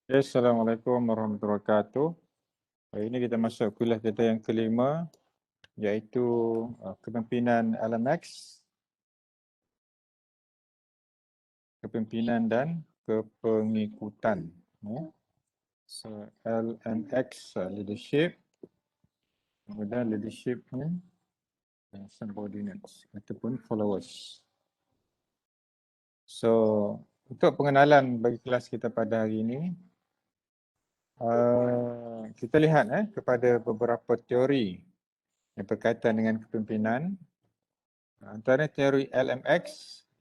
Assalamualaikum warahmatullahi wabarakatuh. Hari ini kita masuk kuliah kita yang kelima, iaitu kepimpinan LMX, kepimpinan dan kepengikutan. So LMX leadership, kemudian leadership ni subordinates ataupun followers. So untuk pengenalan bagi kelas kita pada hari ini, kita lihat kepada beberapa teori yang berkaitan dengan kepimpinan. Antara teori LMX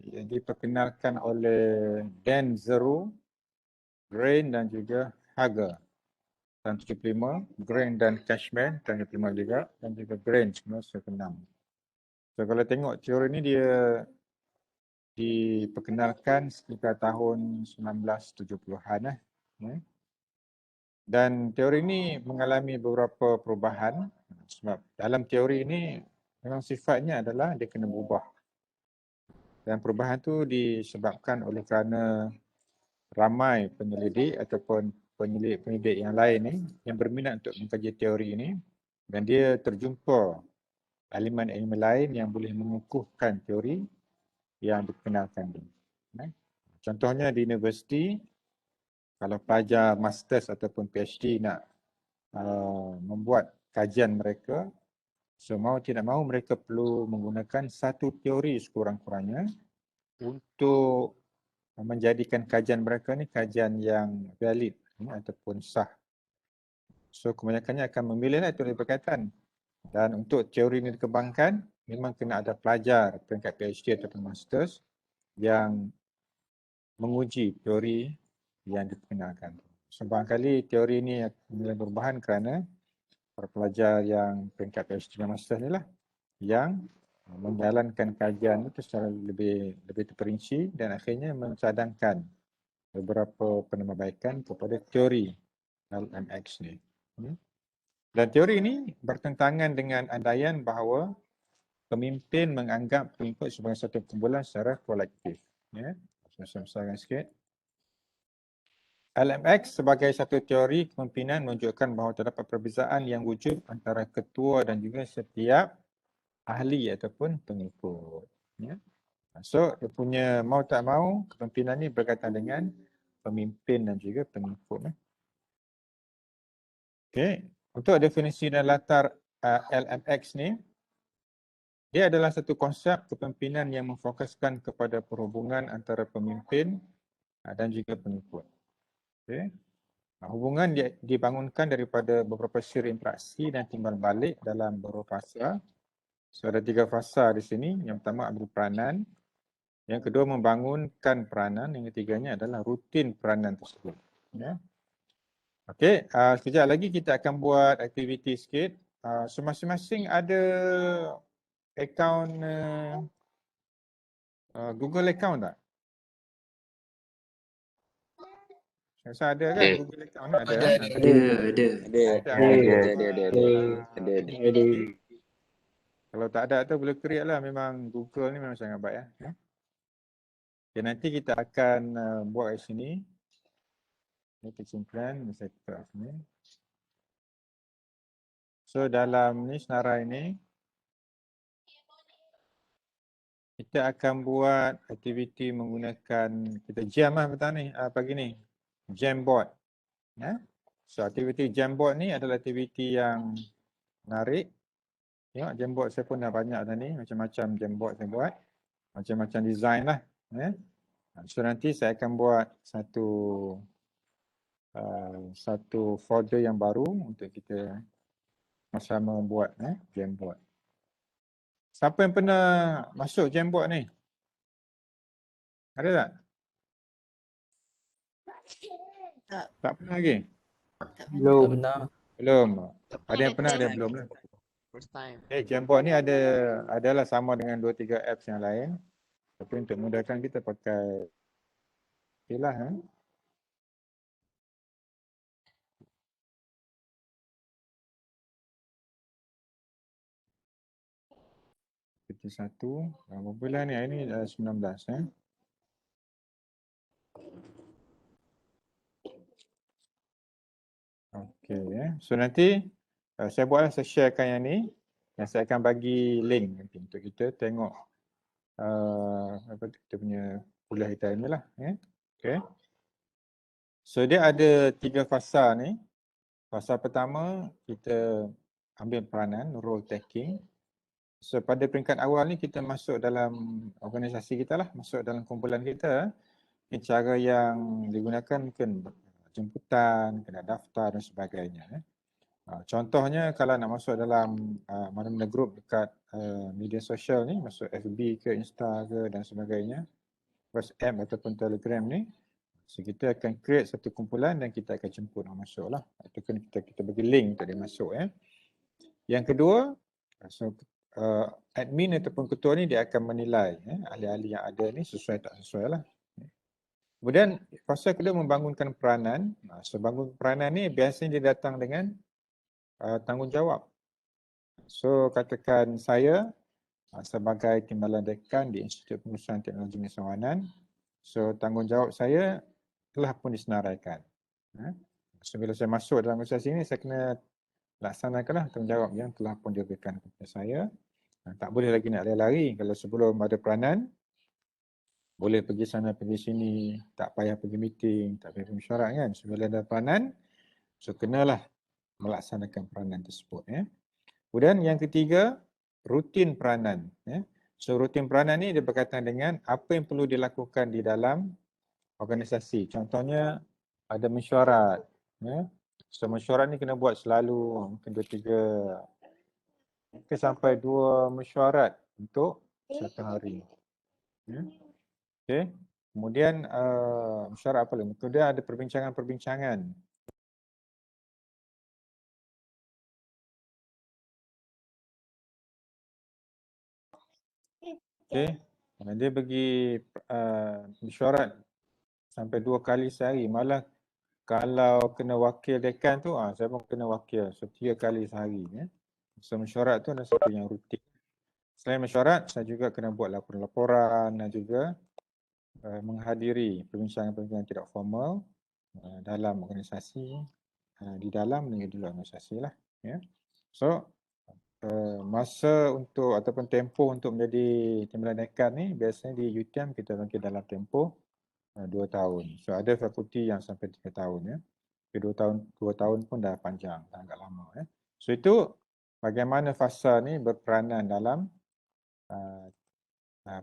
yang diperkenalkan oleh Dan Zeru, Grain dan juga Hager tahun 75, Grain dan Cashman tahun 75 juga, dan juga Grain 1996. So kalau tengok teori ni dia diperkenalkan sekitar tahun 1970-an . Dan teori ini mengalami beberapa perubahan sebab dalam teori ini memang sifatnya adalah dia kena berubah. Dan perubahan tu disebabkan oleh kerana ramai penyelidik ataupun penyelidik yang lain ni yang berminat untuk mengkaji teori ini, dan dia terjumpa elemen-elemen lain yang boleh mengukuhkan teori yang dikenalkan ini. Contohnya di universiti, kalau pelajar masters ataupun PhD nak membuat kajian mereka, so mau tidak mau mereka perlu menggunakan satu teori sekurang-kurangnya untuk menjadikan kajian mereka ni kajian yang valid ataupun sah. So kebanyakannya akan memilih teori berkaitan. Dan untuk teori ini dikembangkan, memang kena ada pelajar peringkat PhD ataupun masters yang menguji teori yang diperkenalkan. So barangkali teori ini mulai perubahan kerana para pelajar yang peringkat PhD dan masters ni lah yang menjalankan kajian itu secara lebih terperinci dan akhirnya mencadangkan beberapa penambahbaikan kepada teori LMX ni. Dan teori ini bertentangan dengan andaian bahawa pemimpin menganggap pengikut sebagai satu kumpulan secara kolektif. Saya besarkan sikit. LMX sebagai satu teori kepimpinan menunjukkan bahawa terdapat perbezaan yang wujud antara ketua dan juga setiap ahli ataupun pengikut. So, dia punya mau tak mau, kepimpinan ni berkaitan dengan pemimpin dan juga pengikut. Okay. Untuk definisi dan latar LMX ni, dia adalah satu konsep kepimpinan yang memfokuskan kepada perhubungan antara pemimpin dan juga pengikut. Okay. Hubungan dibangunkan daripada beberapa siri interaksi dan timbal balik dalam beberapa fasa. So, ada 3 fasa di sini. Yang pertama ambil peranan. Yang kedua membangunkan peranan. Yang ketiganya adalah rutin peranan tersebut. Okey, sekejap lagi kita akan buat aktiviti sikit. So masing-masing ada akaun Google account tak? Saya rasa ada kan Google account ni ada. Ada. Kalau tak ada tu boleh create lah, memang Google ni memang sangat baik ya. Okay, nanti kita akan buat kat sini. Ini kesimpulan saya ketuk sini. So dalam ni senarai ni kita akan buat aktiviti menggunakan, kita jam lah petang ni, pagi ni. Jamboard. So aktiviti Jamboard ni adalah aktiviti yang menarik. Tengok Jamboard saya pun dah banyak tadi, macam-macam Jamboard saya buat. Macam-macam design lah. So nanti saya akan buat satu folder yang baru untuk kita sama-sama buat Jamboard. Siapa yang pernah masuk Jamboard ni? Ada tak? Tak pernah lagi? Belum. Belum. Ada yang pernah, ada yang belum lah. First time. Jamboard ni adalah sama dengan 2-3 apps yang lain. Tapi untuk memudahkan kita pakai lah. Kita satu. Berapa bulan ni? Hari ni 19. Okay, so nanti saya buatlah, saya sharekan yang ni dan saya akan bagi link nanti untuk kita tengok apa tu, kita punya kuliah kita ni lah. Okay. So dia ada 3 fasa ni. Fasa pertama kita ambil peranan, role taking. So pada peringkat awal ni kita masuk dalam organisasi kita lah, masuk dalam kumpulan kita. Cara yang digunakan mungkin jemputan, kena daftar dan sebagainya. Contohnya kalau nak masuk dalam mana-mana grup dekat media sosial ni, masuk FB ke, Insta ke dan sebagainya, WhatsApp ataupun Telegram ni, so kita akan create satu kumpulan dan kita akan jemput orang masuk lah. Ataupun kita bagi link untuk dia masuk. Yang kedua, so, admin ataupun ketua ni dia akan menilai ahli-ahli yang ada ni sesuai tak sesuai lah. Kemudian fasa kedua membangunkan peranan. So bangun peranan ni biasanya dia datang dengan tanggungjawab. So katakan saya sebagai timbalan dekan di Institut Pengurusan Teknologi Mesawanan, so tanggungjawab saya telah pun disenaraikan. So bila saya masuk dalam organisasi ini, saya kena laksanakanlah tanggungjawab yang telah pun diberikan kepada saya. Tak boleh lagi nak lari-lari. Kalau sebelum ada peranan, boleh pergi sana pergi sini, tak payah pergi meeting, tak payah pergi mesyuarat kan. So bila ada peranan, so kenalah melaksanakan peranan tersebut. Kemudian yang ketiga, rutin peranan. So rutin peranan ni dia berkaitan dengan apa yang perlu dilakukan di dalam organisasi. Contohnya ada mesyuarat. So mesyuarat ni kena buat selalu, mungkin 2-3 mungkin sampai 2 mesyuarat untuk satu hari. Okay. Kemudian mesyuarat apa lagi? Kemudian ada perbincangan-perbincangan. Okay. Dia bagi mesyuarat sampai 2 kali sehari. Malah kalau kena wakil dekan tu, saya pun kena wakil. So 3 kali sehari. So mesyuarat tu adalah satu yang rutin. Selain mesyuarat, saya juga kena buat laporan-laporan dan juga menghadiri perbincangan-perbincangan tidak formal dalam organisasi, di dalam dan di luar organisasi lah. So masa untuk ataupun tempoh untuk menjadi timbalan dekan ni biasanya di UTM kita bagi dalam tempoh 2 tahun. So ada fakulti yang sampai 3 tahun. 2 tahun pun dah panjang, dah agak lama. So itu bagaimana fasa ni berperanan dalam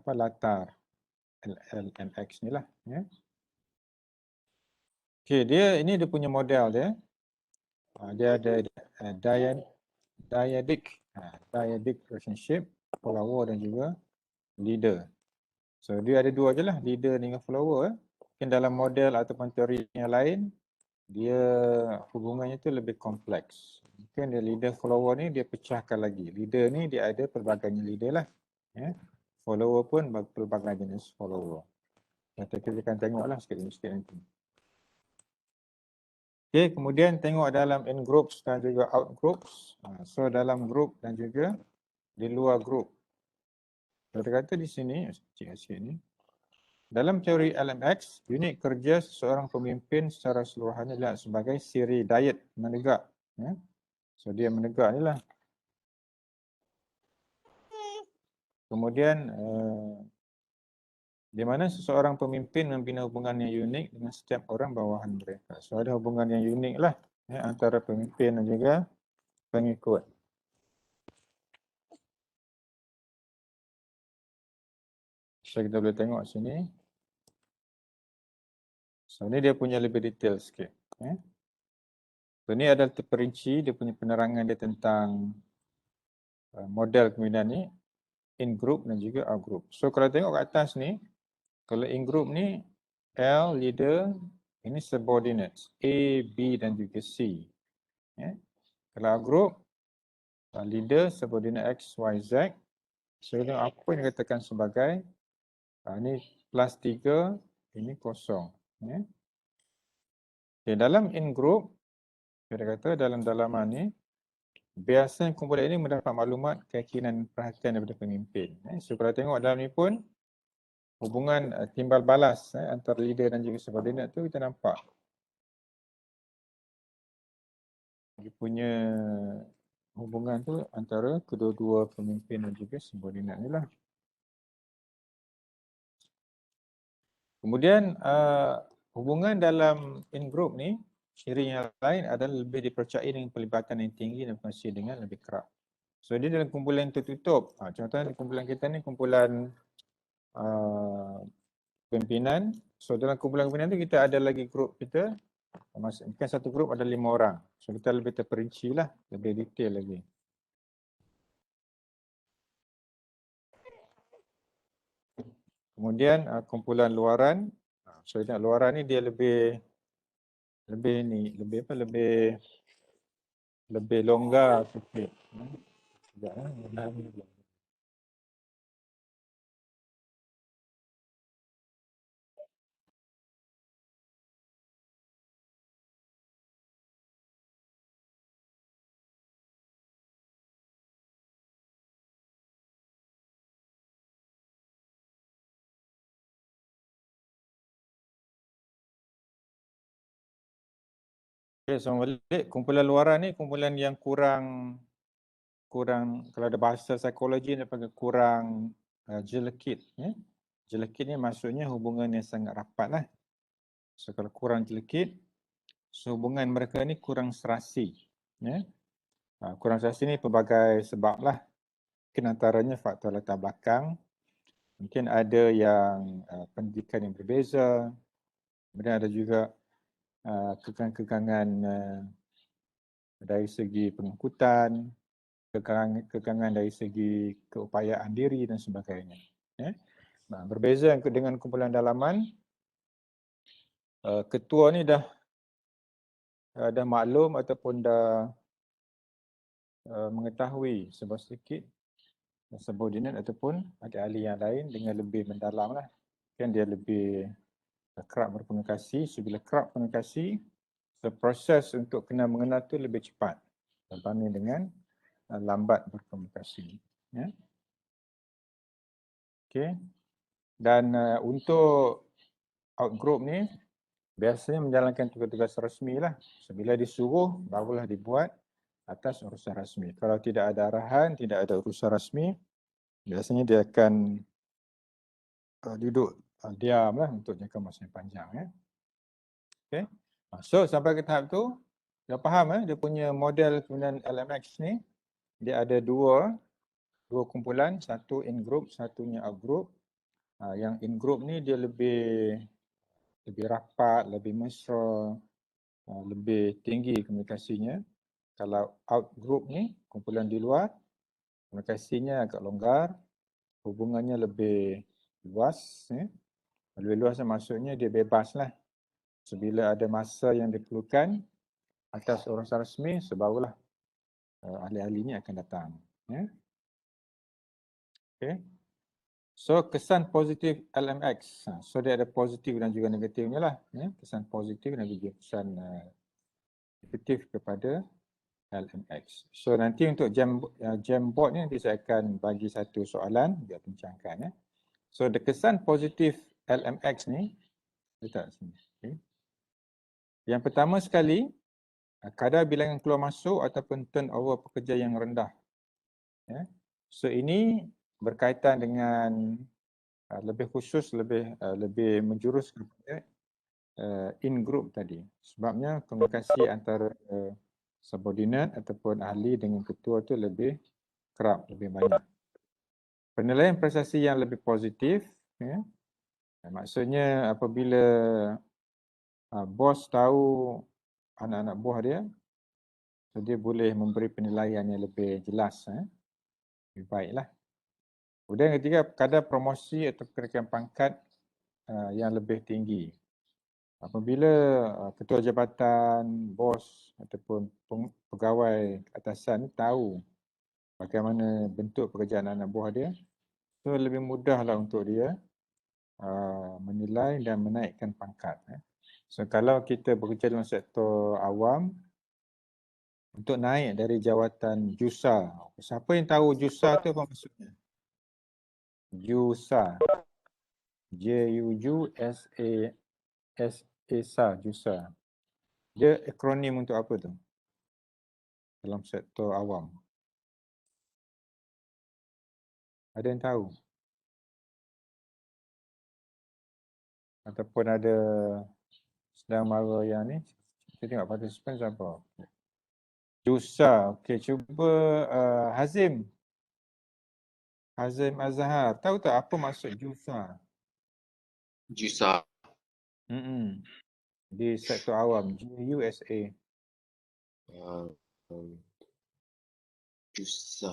latar LMX ni lah. Okay, ini dia punya model dia. Dia ada dyadic relationship, follower dan juga leader. So dia ada 2 je lah, leader dengan follower. Mungkin dalam model ataupun teori yang lain, dia hubungannya tu lebih kompleks. Mungkin dia leader follower ni dia pecahkan lagi. Leader ni dia ada pelbagai leader lah. Follower pun pelbagai jenis follower. Kita akan tengoklah sikit-sikit nanti. Okay, kemudian tengok dalam in groups dan juga out groups. So dalam group dan juga di luar group. Kata-kata di sini, sikit ni. Dalam teori LMX, unit kerja seseorang pemimpin secara keseluruhannya adalah sebagai siri diet menegak. So dia menegak ni lah. Kemudian di mana seseorang pemimpin membina hubungan yang unik dengan setiap orang bawahan mereka. So ada hubungan yang unik lah antara pemimpin dan juga pengikut. So kita boleh tengok sini. So ni dia punya lebih detail sikit. So ni adalah terperinci dia punya penerangan dia tentang model kepimpinan ni, in group dan juga out group. So kalau tengok kat atas ni, kalau in group ni L leader, ini subordinates A, B dan juga C. Kalau out group leader subordinate X, Y, Z. So apa yang dikatakan sebagai ini plus 3, ini kosong. Okay, dalam in group kita kata dalam dalaman ni biasanya kumpulan ini mendapat maklumat, keyakinan, perhatian daripada pemimpin. So kalau tengok dalam ni pun hubungan timbal balas antara leader dan juga subordinate tu kita nampak. punya hubungan tu antara kedua-dua pemimpin dan juga subordinat ni lah. Kemudian hubungan dalam in-group ni, ciri yang lain adalah lebih dipercayai dengan pelibatan yang tinggi dan berkongsi dengan lebih kerap. So dia dalam kumpulan tertutup. Contohnya kumpulan kita ni kumpulan pimpinan. So dalam kumpulan pimpinan tu kita ada lagi grup kita. Kan satu grup ada 5 orang. So kita lebih terperinci lah, lebih detail lagi. Kemudian kumpulan luaran. So luaran ni dia lebih longgar sikit. Sekejap, Okay, so balik kumpulan luaran ni kumpulan yang kurang kalau ada bahasa psikologi dia panggil kurang jelekit. Jelekit ni maksudnya hubungan yang sangat rapat lah. So kalau kurang jelekit, so hubungan mereka ni kurang serasi. Kurang serasi ni pelbagai sebab lah. Mungkin antaranya faktor latar belakang. Mungkin ada yang pendidikan yang berbeza. Kemudian ada juga kekangan-kekangan dari segi pengangkutan, kekangan dari segi keupayaan diri dan sebagainya. Berbeza dengan kumpulan dalaman, ketua ni dah maklum ataupun dah mengetahui sebab sedikit subordinat ataupun ahli-ahli yang lain dengan lebih mendalam lah. Kan dia lebih kerap berkomunikasi. So bila kerap komunikasi, proses untuk kena mengenal tu lebih cepat berbanding dengan lambat berkomunikasi. Okay. Dan untuk outgroup ni biasanya menjalankan tugas-tugas rasmi lah. So, bila disuruh barulah dibuat atas urusan rasmi. Kalau tidak ada arahan, tidak ada urusan rasmi, biasanya dia akan duduk diam lah untuk jangka masa yang panjang. Okay. So sampai ke tahap tu, dah faham dia punya model kemudian LMX ni, dia ada dua kumpulan, satu in group, satunya out group. Yang in group ni dia lebih rapat, lebih mesra, lebih tinggi komunikasinya. Kalau out group ni, kumpulan di luar, komunikasinya agak longgar, hubungannya lebih luas. Lebih luas maksudnya dia bebas lah. So, bila ada masa yang diperlukan atas urusan rasmi, sebarulah ahli-ahlinya akan datang. Okay. So kesan positif LMX. So dia ada positif dan juga negatifnya lah. Kesan positif dan juga kesan negatif kepada LMX. So nanti untuk Jamboard ni nanti saya akan bagi satu soalan dia bincangkan. So kesan positif LMX ni letak sini. Okay. Yang pertama sekali, kadar bilangan keluar masuk ataupun turnover pekerja yang rendah. So ini berkaitan dengan lebih khusus, lebih menjurus kepada in group tadi. Sebabnya komunikasi antara subordinat ataupun ahli dengan ketua tu lebih kerap, lebih banyak. Penilaian prestasi yang lebih positif, maksudnya apabila bos tahu anak-anak buah dia, so dia boleh memberi penilaian yang lebih jelas, lebih baiklah. Kemudian yang ketiga, kadar promosi atau kenaikan pangkat yang lebih tinggi. Apabila ketua jabatan, bos ataupun pegawai atasan tahu bagaimana bentuk pekerjaan anak buah dia, so lebih mudahlah untuk dia menilai dan menaikkan pangkat. So kalau kita bekerja dalam sektor awam, untuk naik dari jawatan JUSA, siapa yang tahu JUSA tu apa maksudnya? JUSA, JUSA, JUSA. Dia akronim untuk apa tu? dalam sektor awam? Ada yang tahu? Ataupun ada sedang mara yang ni? Kita tengok participant siapa? Jusa. Okey, cuba Hazim. Hazim Azhar. Tahu tak apa maksud Jusa? Jusa. Di sektor awam. GUSA. Jusa.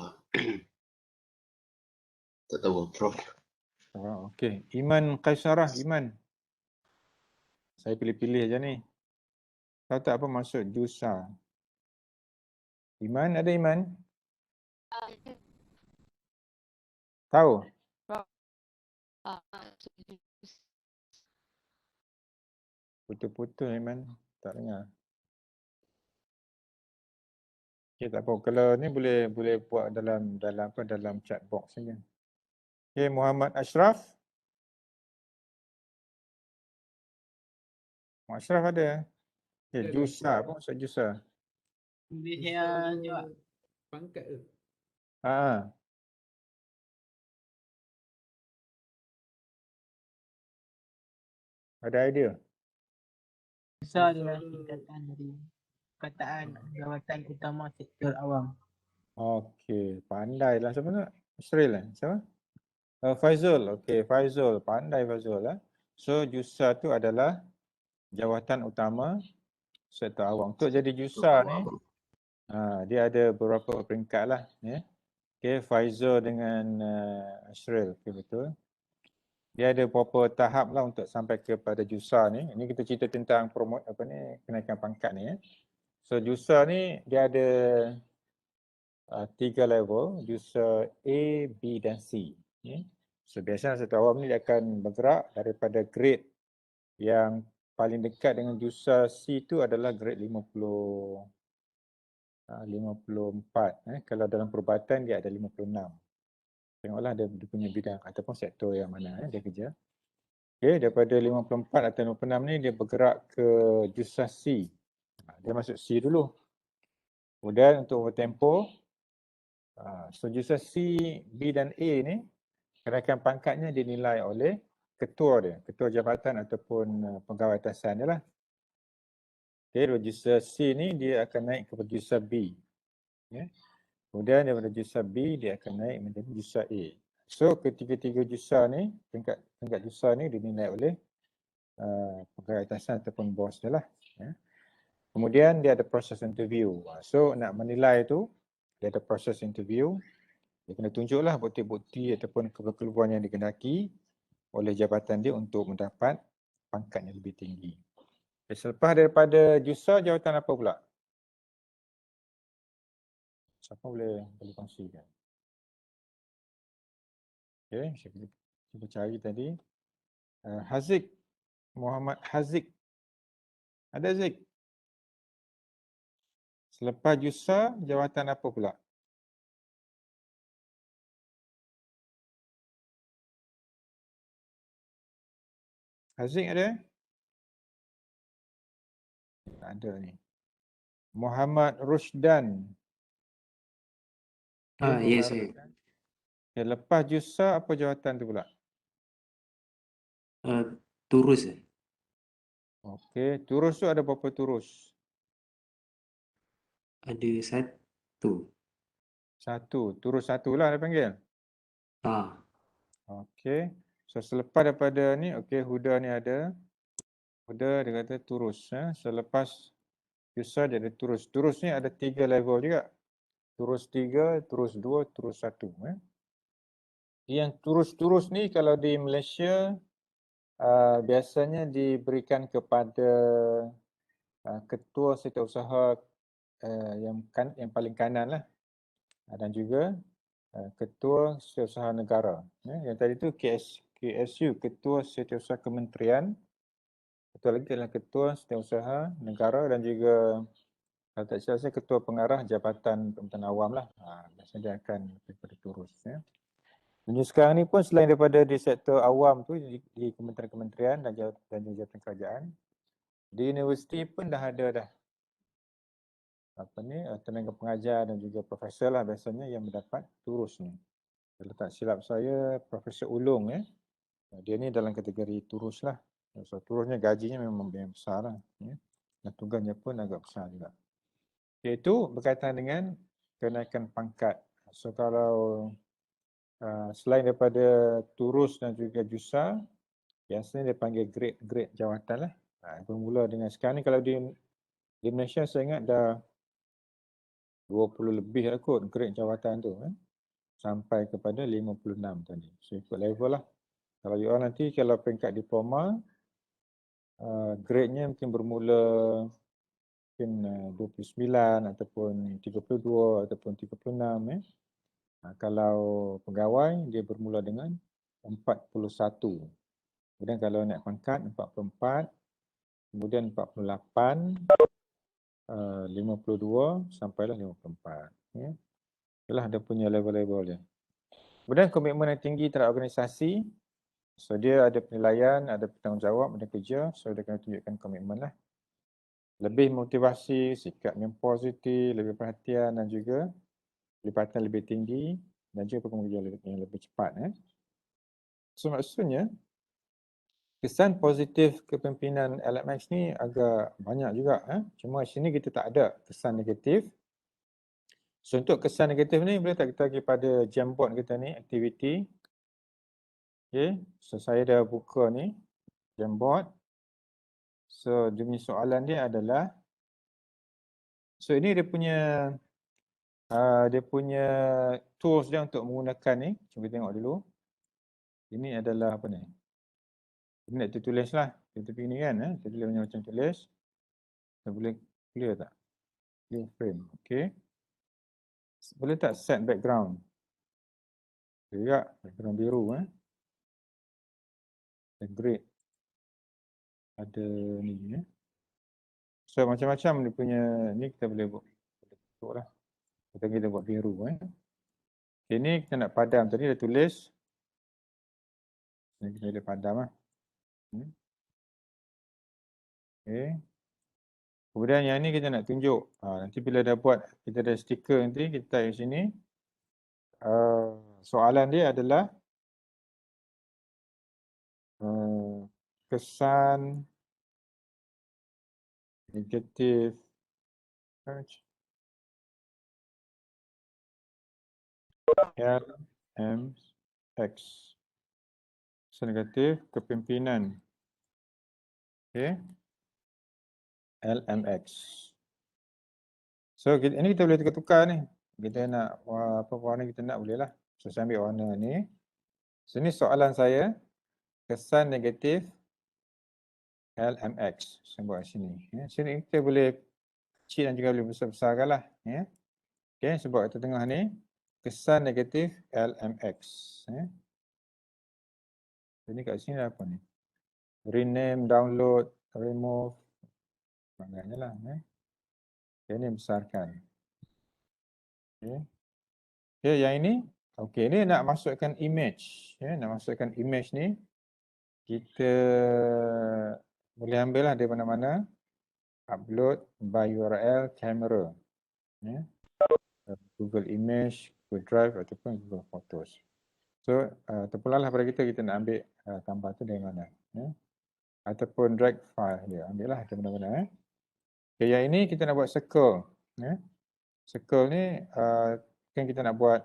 Tak tahu, Prof. Okey. Iman Qaisarah. Iman. Saya pilih-pilih je ni. Tahu tak apa maksud Jusa? Iman, ada Iman? Tahu? Putus-putus Iman. Tak dengar. Okey, tak apa. Kalau ni boleh buat dalam chat box saja. Okey, Muhammad Ashraf. Muhammad Ashraf ada? Okey, Jusa. Apa maksud Jusa? Boleh saya jawab? Pangkat tu. Ada idea? Besar adalah tingkatan dari perkataan jawatan utama sektor awam. Okey, pandai lah. Siapa nak? Israel lah. Siapa? Faizul. Okey, Faizul. Pandai Faizul lah. So, Jusa tu adalah jawatan utama sektor awam. Untuk jadi Jusa ni, dia ada beberapa peringkat lah. Ya. Okey, Faizul dengan Israel. Okey, betul. Dia ada beberapa tahap lah untuk sampai kepada Jusa ni. Ini kita cerita tentang kenaikan pangkat ni. Ya. So, Jusa ni dia ada 3 level, Jusa A, B dan C. Ya. So, biasanya sektor awam ni dia akan bergerak daripada grade yang paling dekat dengan Jusa C tu adalah grade 54. Kalau dalam perubatan dia ada 56. Tengoklah dia punya bidang ataupun sektor yang mana dia kerja. Okey, daripada 54 atau 56 ni dia bergerak ke Jusa C. Dia masuk C dulu. Kemudian untuk bertempoh, so Jusa C, B dan A ni kenaikan pangkatnya dinilai oleh ketua dia, ketua jabatan ataupun pegawai atasan dia lah. Okey, Jusa C ni dia akan naik ke Jusa B. Ya. Kemudian daripada Jusa B dia akan naik menjadi Jusa A. So ketiga-tiga Jusa ni, tingkat Jusa ni dinilai oleh pegawai atasan ataupun bos dia lah. Ya. Kemudian dia ada proses interview. So nak menilai tu, dia ada proses interview. Dia kena tunjuklah bukti-bukti ataupun keperluan yang dikehendaki oleh jabatan dia untuk mendapat pangkat yang lebih tinggi. Selepas daripada Jusa, jawatan apa pula? Siapa boleh kongsikan? Okey, saya cuba cari tadi. Haziq, Muhammad Haziq. Ada Haziq? Selepas Jusa, jawatan apa pula? Haziq ada? Tak ada ni. Muhammad Rushdan. Ya saya. Okay, lepas Jusa, apa jawatan tu pula? Turus. Okey, turus tu ada berapa turus? Ada satu. Satu. Turus satu lah dia panggil. Okey. So selepas daripada ni, okey, Huda ni ada. Huda dia kata turus. Selepas Jusa dia ada turus. Turus ni ada 3 level juga. Turus 3, turus 2, turus 1. Yang turus-turus ni kalau di Malaysia biasanya diberikan kepada ketua setiausaha yang paling kanan lah. Dan juga ketua setiausaha negara. Yang tadi tu KSU, ketua setiausaha kementerian. Betul lagi adalah ketua setiausaha negara dan juga kalau tak silap saya ketua pengarah Jabatan Perkhidmatan Awam lah. Biasanya dia akan daripada turus. Ya. Dan sekarang ni pun selain daripada di sektor awam tu di kementerian-kementerian dan juga jabatan kerajaan, di universiti pun dah ada dah tenaga pengajar dan juga profesor lah biasanya yang mendapat turus ni. Kalau tak silap saya, Profesor Ulung dia ni dalam kategori turus lah. So turusnya gajinya memang besar lah. Dan tugasnya pun agak besar juga. Iaitu berkaitan dengan kenaikan pangkat. So kalau selain daripada turus dan juga jusa, biasanya dia panggil grade jawatan lah. Bermula dengan sekarang ni kalau di Malaysia saya ingat dah 20 lebih lah kot grade jawatan tu sampai kepada 56 tadi. So ikut level lah. Kalau you all nanti kalau peringkat diploma, grade-nya mungkin bermula mungkin 29 ataupun 32 ataupun 36 kalau pegawai dia bermula dengan 41. Kemudian kalau naik pangkat 44, kemudian 48, 52 sampailah 54. Itulah dia punya level-level dia. Kemudian komitmen yang tinggi terhadap organisasi. So dia ada penilaian, ada bertanggungjawab, ada kerja. So dia kena tunjukkan komitmen lah. Lebih motivasi, sikap yang positif, lebih perhatian dan juga lipatan lebih tinggi dan juga pengujian yang lebih cepat. So maksudnya kesan positif kepimpinan LMX ni agak banyak juga. Cuma sini kita tak ada kesan negatif. So untuk kesan negatif ni boleh tak kita pergi pada Jamboard kita ni, aktiviti. Okay, so saya dah buka ni Jamboard. So dia punya soalan dia adalah, so ini dia punya tools dia untuk menggunakan ni. Cuba kita tengok dulu. Ini adalah apa ni? Ini nak tulis lah. Kita pergi ni kan, kita tulis macam tulis. Kita boleh clear tak? Clear frame, okay. Boleh tak set background? Juga background biru Great. Ada ni So macam-macam dia punya ni kita boleh buat lah. Kita buat biru Ini kita nak padam tadi dah tulis. Ini kita boleh padam lah. Okay. Kemudian yang ni kita nak tunjuk. Nanti bila dah buat kita ada stiker nanti kita type di sini. Soalan dia adalah kesan negatif LMX. Kesan negatif kepimpinan. Okay. LMX. So ini kita boleh tukar-tukar ni. Kita nak apa warna kita nak boleh lah. So saya ambil warna ni. So ini soalan saya. Kesan negatif LMX. Saya buat sini. Sini kita boleh kecil dan juga boleh besar-besarkan lah. Okay, sebab kat tengah ni. Kesan negatif LMX. Ini kat sini apa ni? Rename, download, remove. Maknanya lah. Okay, ini besarkan. Okay, yang ini. Okay, ini nak masukkan image. Nak masukkan image ni. Kita boleh ambil lah dari mana-mana. Upload by URL camera. Google Image, Google Drive ataupun Google Photos. So, terpulang lah pada kita nak ambil gambar tu dari mana. Ataupun drag file dia. Ambil lah dari mana-mana. Okay, yang ini kita nak buat circle. Circle ni kan kita nak buat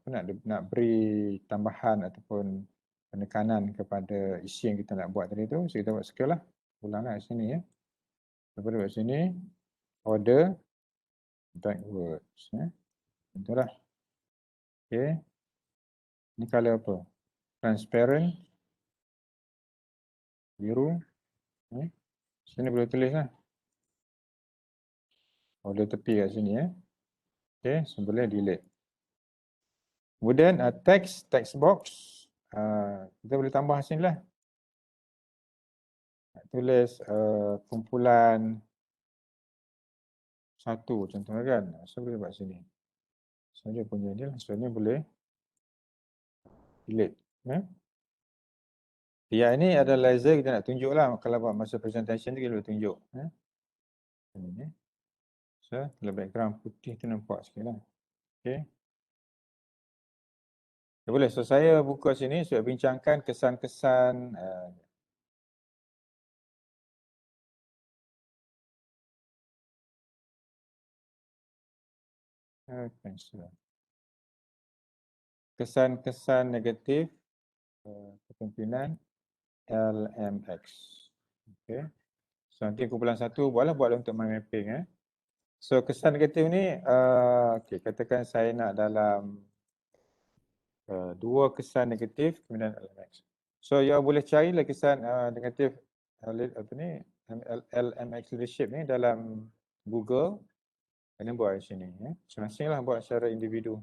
nak beri tambahan ataupun penekanan kepada isi yang kita nak buat tadi tu. So kita buat circle lah. Ulanglah kat sini Lepas buat sini order backwards. Itulah. Okay. Ini color apa? Transparent. Biru. Sini boleh tulis lah. Order tepi kat sini Okay, so boleh delete. Kemudian text box. Kita boleh tambah sini lah. Tulis kumpulan satu contohnya kan. So boleh buat sini. So dia punya ni lah. So ni boleh delete. Yang ini ada laser kita nak tunjuk lah. Kalau buat masa presentation tu kita boleh tunjuk. So, kalau background putih tu nampak sikit lah. Okay. Ya, boleh. So, saya buka sini untuk bincangkan kesan-kesan kesan-kesan negatif kepimpinan LMX. Okay. So, nanti kumpulan 1 buatlah untuk mind mapping. So, kesan negatif ni, okay, katakan saya nak dalam 2 kesan negatif kepimpinan LMX. So, you boleh carilah kesan negatif apa ni, LMX leadership ni dalam Google. Kena buat di sini. Masing-masing lah buat secara individu.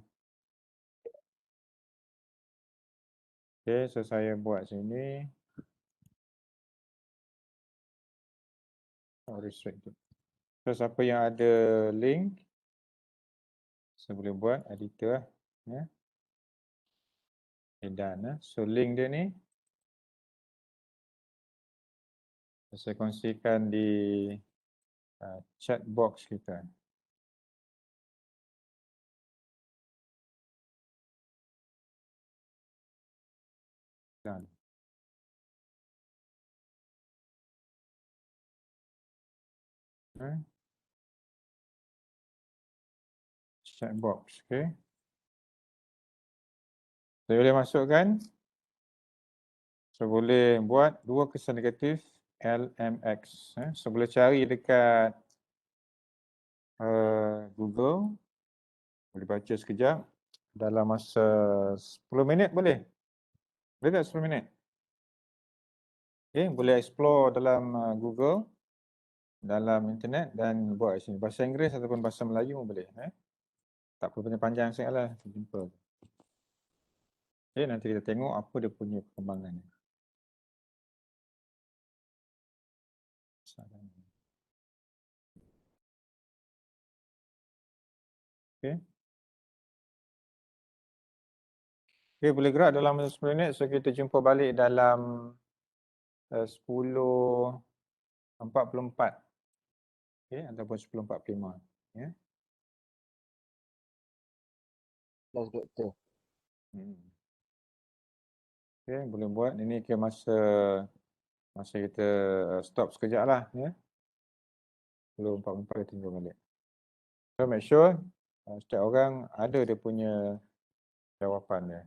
Okay, so saya buat sini. Restricted. So, siapa yang ada link, saya boleh buat editor lah. Okay, done. So, link dia ni, saya kongsikan di chat box kita. Done. Chat box, okay. Saya boleh masukkan. So, boleh buat 2 kesan negatif LMX. So, boleh cari dekat Google. Boleh baca sekejap. Dalam masa 10 minit boleh? Boleh tak 10 minit? Okay, boleh explore dalam Google, dalam internet dan buat sini. Bahasa Inggeris ataupun bahasa Melayu pun boleh. Tak perlu panjang sangat lah. Simple. Okay, nanti kita tengok apa dia punya perkembangan. Okay. Okay, boleh gerak dalam 10 minit. So, kita jumpa balik dalam 10.44. Okay, ataupun 10.45. Ya. Last doktor. Okay, boleh buat. Ini ke masa kita stop sekejap lah. Ya. 10.44 kita tunggu balik. So, make sure setiap orang ada dia punya jawapan dia.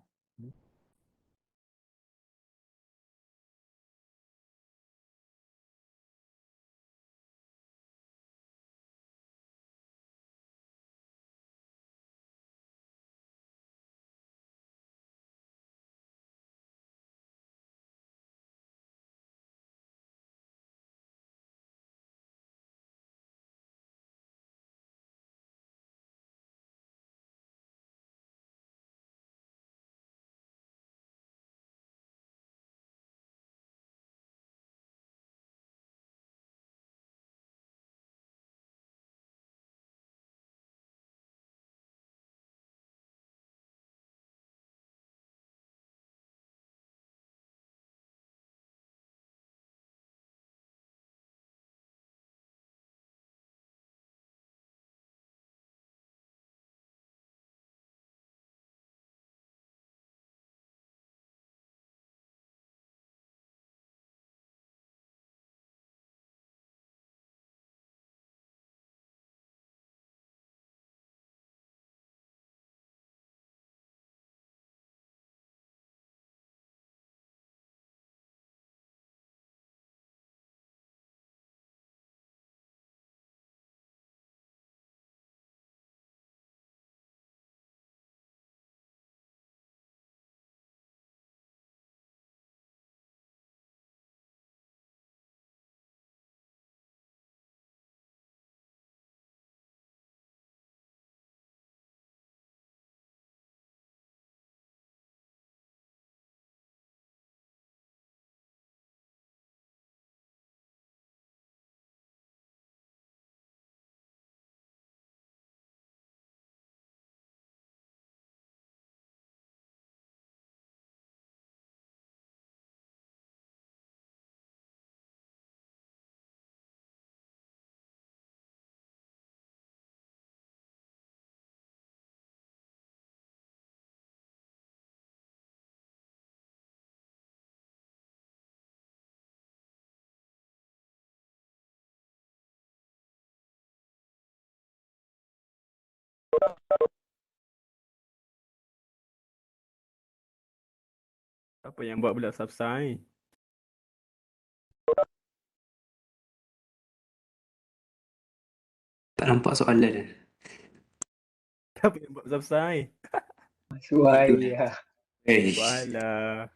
Apa yang buat pula Safsa ni? Tak nampak soalan dia. Apa yang buat Safsa ni? Suaya. Eh, Walah.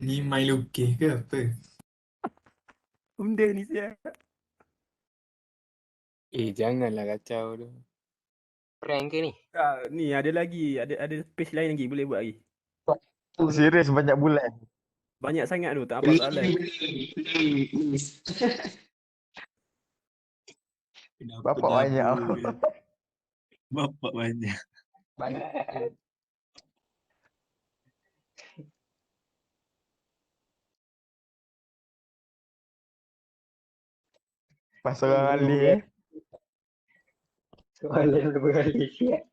Ni main lukis ke apa? Benda ni siap. Janganlah kacau tu. Prank ke ni? Ni ada lagi. Ada space lain lagi. Boleh buat lagi. Serius banyak bulan. Banyak sangat tu. Tak apa soalan. Kenapa Bapak banyak. Bapak banyak. Pasal orang alih Soalan beralih siap.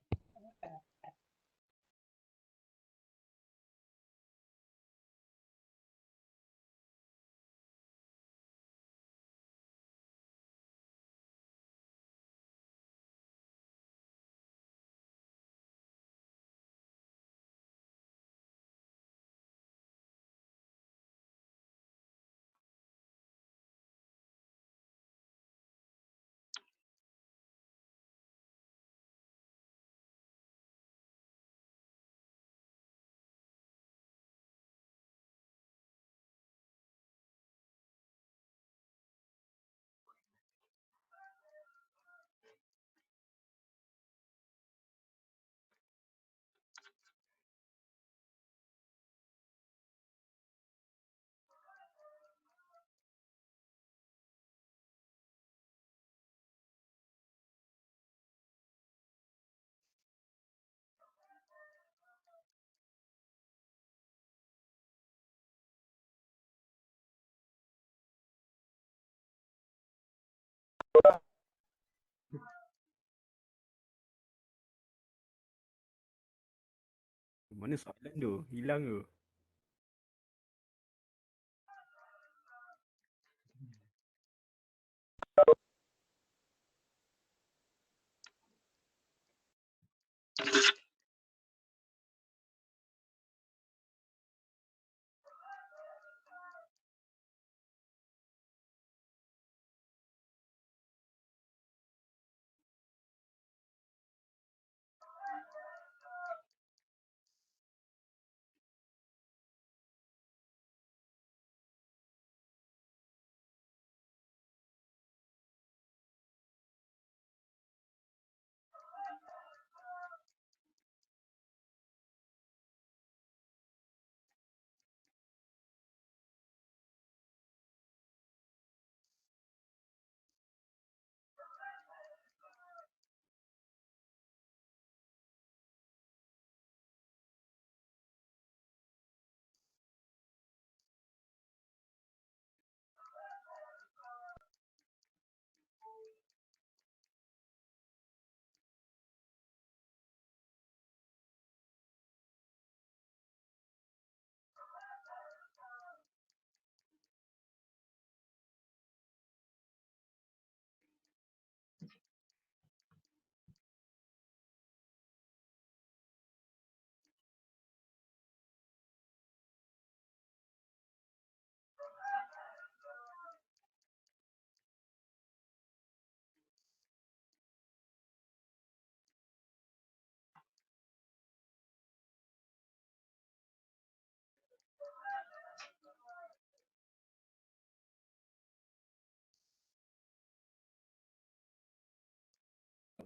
Mana soalan tu? Hilang tu.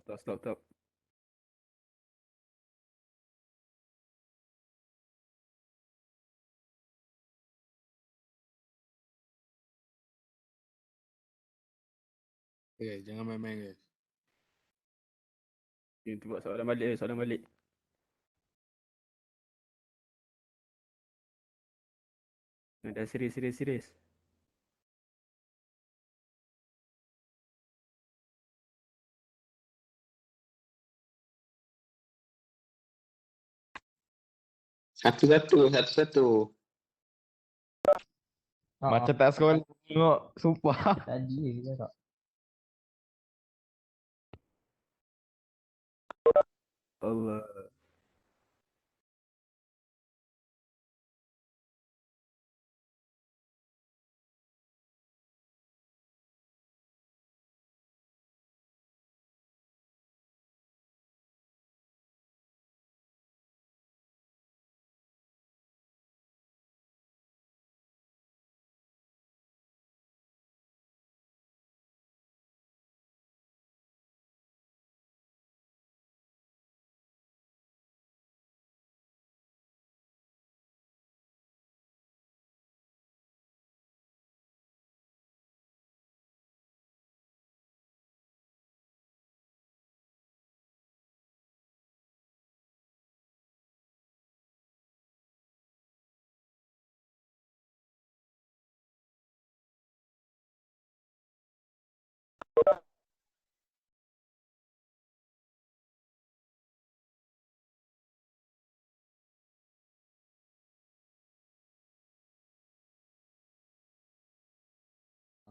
Stop. Jangan main-main guys. Kita buat soalan balik. Dah serius. Satu-satu. Macam tak sekolah tengok. Sumpah. Tadi je tak. Allah.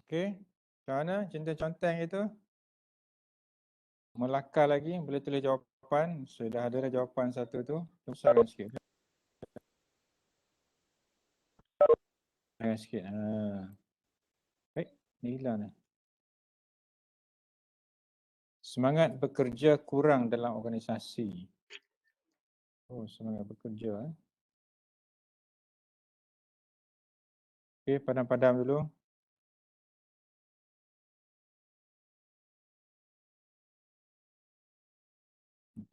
Okey. Macam mana cinta conteng itu? Melakar lagi, boleh tulis jawapan. Sudah ada dah jawapan satu tu. Besarkan sikit. Besarkan sikit. Baik, ni hilang dah. Semangat bekerja kurang dalam organisasi. Oh, semangat bekerja. Okey, padam-padam dulu.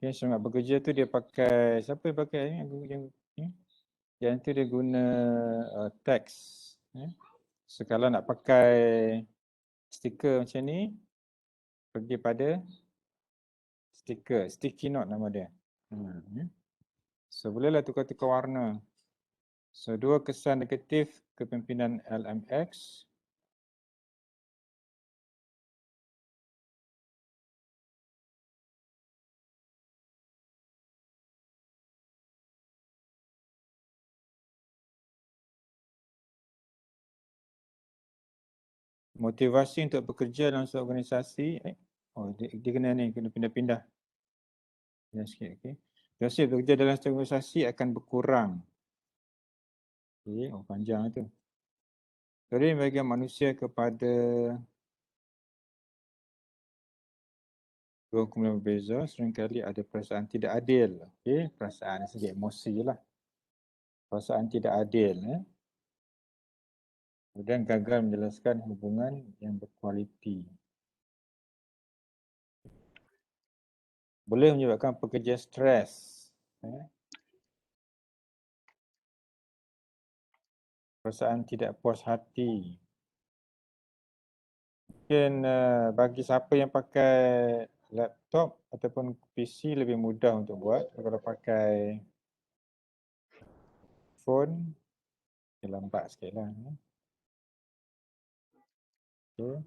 Okey, semangat bekerja tu dia pakai, siapa yang pakai ni? Yang tu dia guna teks. So, kalau nak pakai stiker macam ni, pergi pada stiker, sticky note nama dia. So, bolehlah tukar-tukar warna. So, 2 kesan negatif kepimpinan LMX. Motivasi untuk bekerja dalam suatu organisasi. Dia kena ni, kena pindah-pindah. Pindah sikit, okey. Motivasi bekerja dalam suatu organisasi akan berkurang. Okey, panjang tu. Dari bahagian manusia kepada dua kumpulan berbeza, seringkali ada perasaan tidak adil. Okey, perasaan saja, emosi je lah. Perasaan tidak adil. Kemudian gagal menjelaskan hubungan yang berkualiti. Boleh menyebabkan pekerja stres. Perasaan tidak puas hati. Mungkin bagi siapa yang pakai laptop ataupun PC lebih mudah untuk buat. Kalau pakai phone, lambat sikit lah. Okay.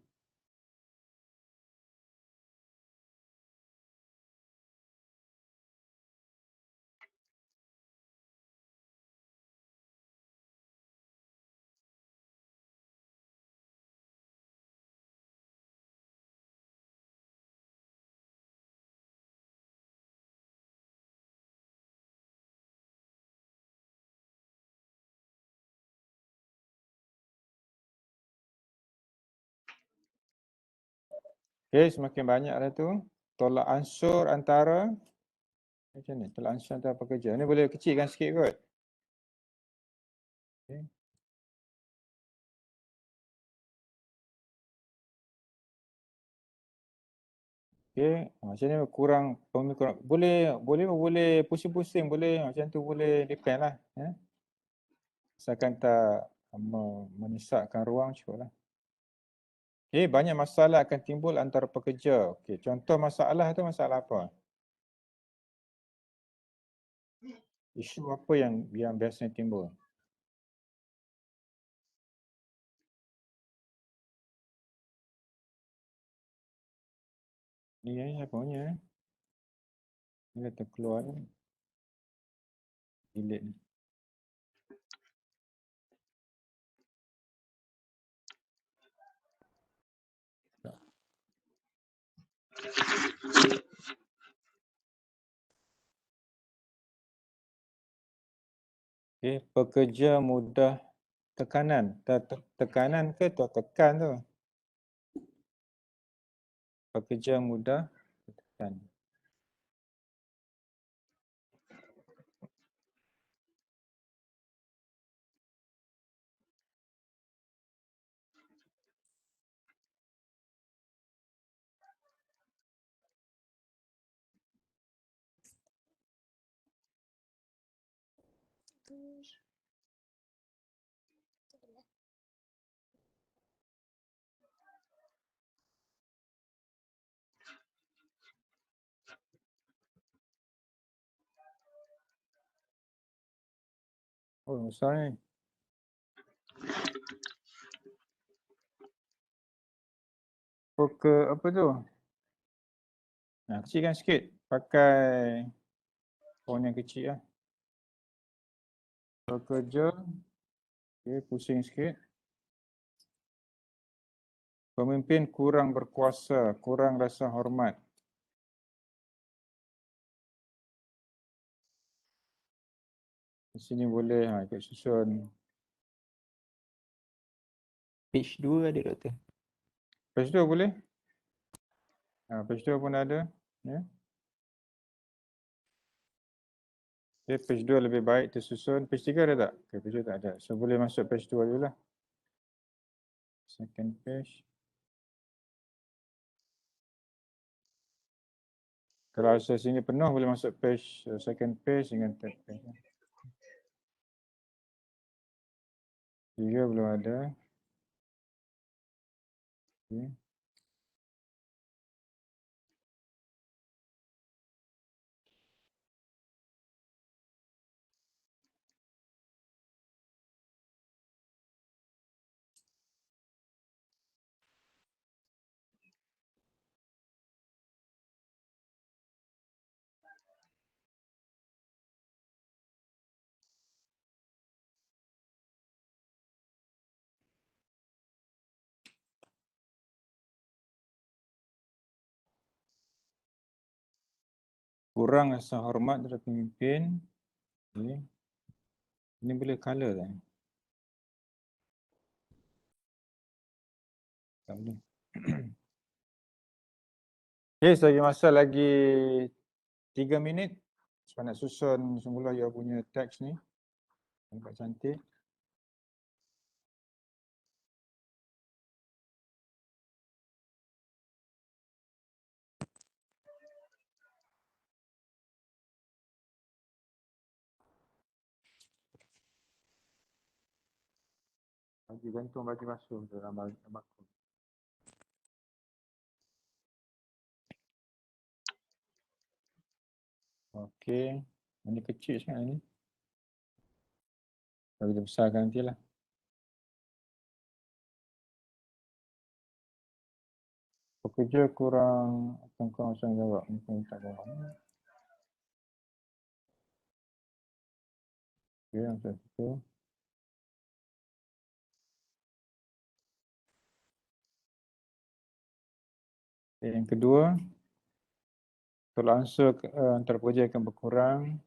Okay, semakin banyak dah tu. Tolak ansur antara, macam ni, tolak ansur antara pekerja. Ni boleh kecilkan sikit kot. Okay. Okey, macam ni kurang pemikiran. Boleh pusing-pusing, boleh macam tu, boleh depend lah. Asalkan tak menyesatkan ruang cukup lah. Okey, banyak masalah akan timbul antara pekerja. Okey, contoh masalah tu masalah apa? Isu apa yang biasanya timbul? Ni apa punya? Ni dah terkeluar ni. Delete ni. Okey, pekerja mudah tekanan. Tekanan ke tertekan tu? Pekerja mudah tertekan. Oh, besar ni. Apa tu? Nah, kecilkan sikit. Pakai font yang kecil lah. Pekerja. Okey, pusing sikit. Pemimpin kurang berkuasa, kurang rasa hormat. Di sini boleh ikut susun. Page 2 ada doktor. Page 2 boleh? Page 2 pun ada. Ya. Okay, page 2 lebih baik tersusun. Page 3 ada tak? Okay, page 2 tak ada. So boleh masuk page 2 dulu lah. Second page. Kalau rasa sini penuh boleh masuk page second page dengan third page. 3 belum ada. Okay. Kurang rasa hormat terhadap pemimpin. Okay. Ini boleh color tak? Tak boleh. Okay, saya bagi masa lagi 3 minit. Sebab nak susun semula you punya teks ni. Nampak cantik. Bagi gantung, bagi masuk dalam bakul. Okey. Ini kecil sangat ni. Kalau kita besarkan nanti lah. Pekerja kurang tanggungjawab. Mungkin tak jawab. Okey, macam tu. Okay, yang kedua. Tolak ansur antara pekerja akan berkurang.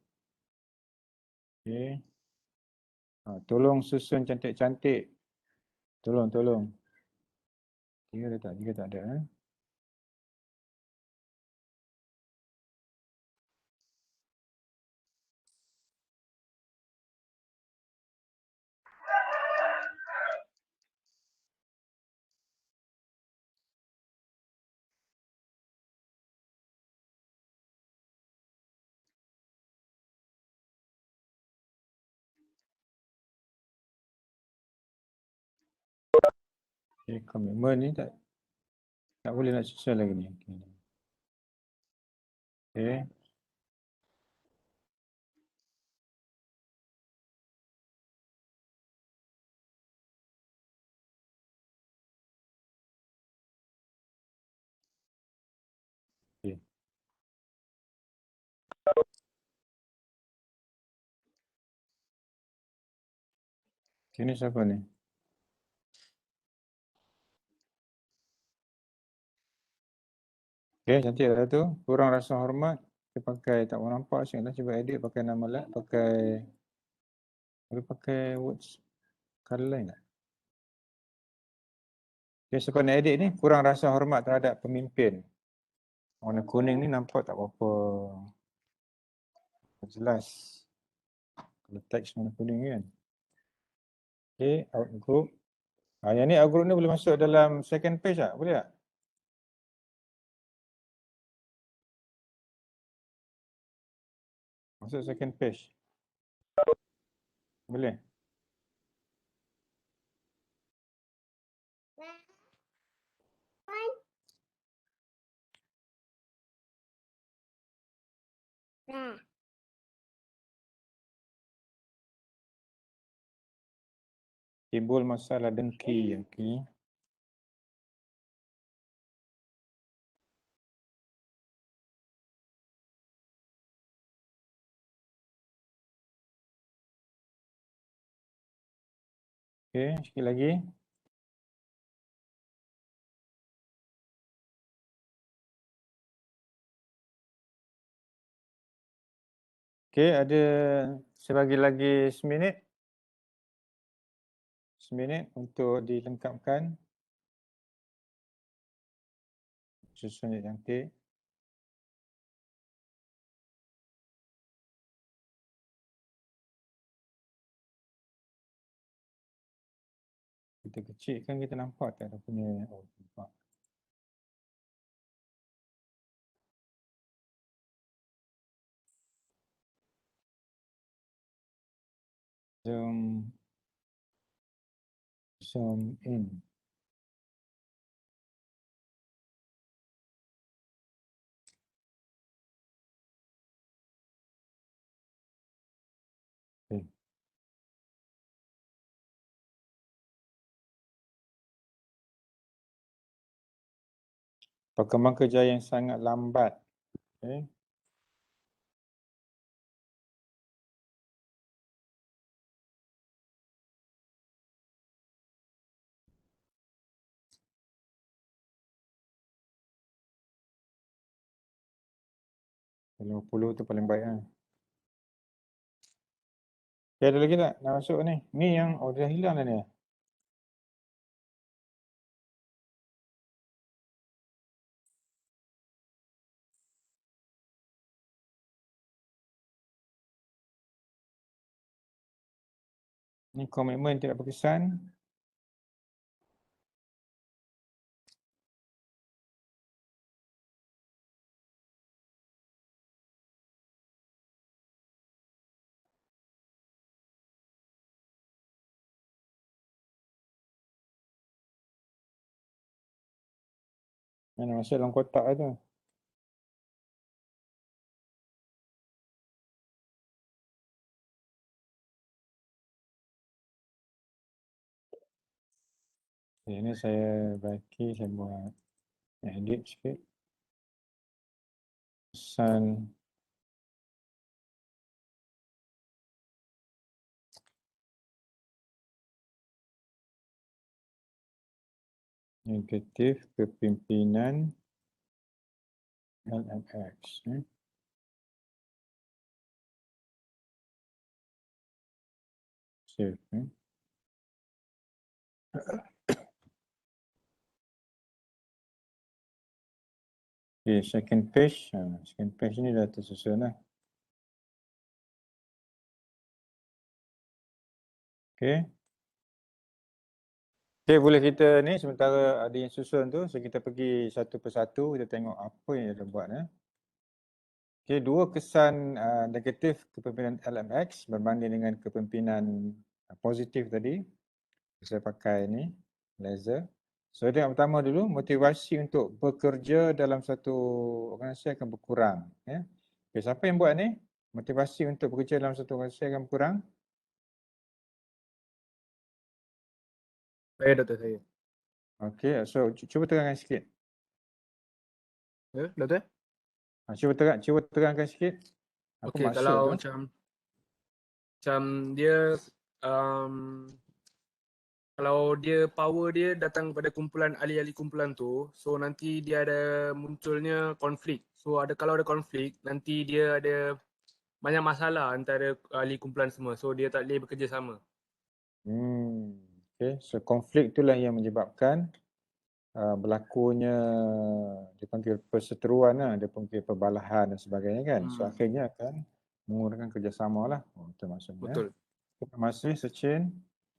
Okey. Tolong susun cantik-cantik. Tolong. 3 ada tak? 3 tak ada. Okay, komitmen ni tak boleh nak susun lagi ni. Okay. Okay. Ini siapa ni? Okay, cantik lah tu. Kurang rasa hormat. Dia pakai, tak mau nampak asyik lah. Cuba edit pakai nama lah. Boleh pakai words colour lain tak? Okay, sebab nak edit ni, kurang rasa hormat terhadap pemimpin. Warna kuning ni nampak tak berapa jelas. Kalau teks warna kuning kan. Okay, outgroup. Yang ni outgroup ni boleh masuk dalam second page tak? Boleh tak? Masuk second page. Boleh? Timbul masalah dengki. Okay. Okay, sikit lagi. Okay, ada saya bagi lagi seminit. Seminit untuk dilengkapkan. Susun yang cantik. Kita kecilkan, kita nampak tak ada punya. Oh, nampak. Zoom in. Okay. Perkembangan kerja yang sangat lambat. Okay. Kalau 50 tu paling baik lah. Okay, ada lagi tak nak masuk ni? Ni yang, oh dah hilang dah ni. Ni komitmen tidak berkesan. Mana masuk dalam kotak tu. Okay, ini saya bagi, saya buat edit sikit. Pesan negatif kepimpinan LMX. Save. Okay, second page. Second page ni dah tersusun lah. Okay. Okay, boleh kita ni sementara ada yang susun tu, so kita pergi satu persatu, kita tengok apa yang dia buat. Okay, dua kesan negatif kepimpinan LMX berbanding dengan kepimpinan positif tadi. Saya pakai ni. Laser. So dia yang pertama dulu, motivasi untuk bekerja dalam satu organisasi akan berkurang. Ya. Okay, siapa yang buat ni? Motivasi untuk bekerja dalam satu organisasi akan berkurang. Saya doktor saya. Okay, so cuba terangkan sikit. Ya, doktor? Cuba terangkan sikit. Apa Okey, maksud kalau tu? macam dia kalau dia power dia datang pada kumpulan ahli-ahli kumpulan tu, so nanti dia ada munculnya konflik. So kalau ada konflik, nanti dia ada banyak masalah antara ahli kumpulan semua. So dia tak boleh bekerja sama. Okay, so konflik itulah yang menyebabkan berlakunya dia panggil perseteruan lah, dia panggil perbalahan dan sebagainya kan. So akhirnya akan menggunakan kerjasama lah. Itu maksudnya. Betul. Terima kasih Sechin.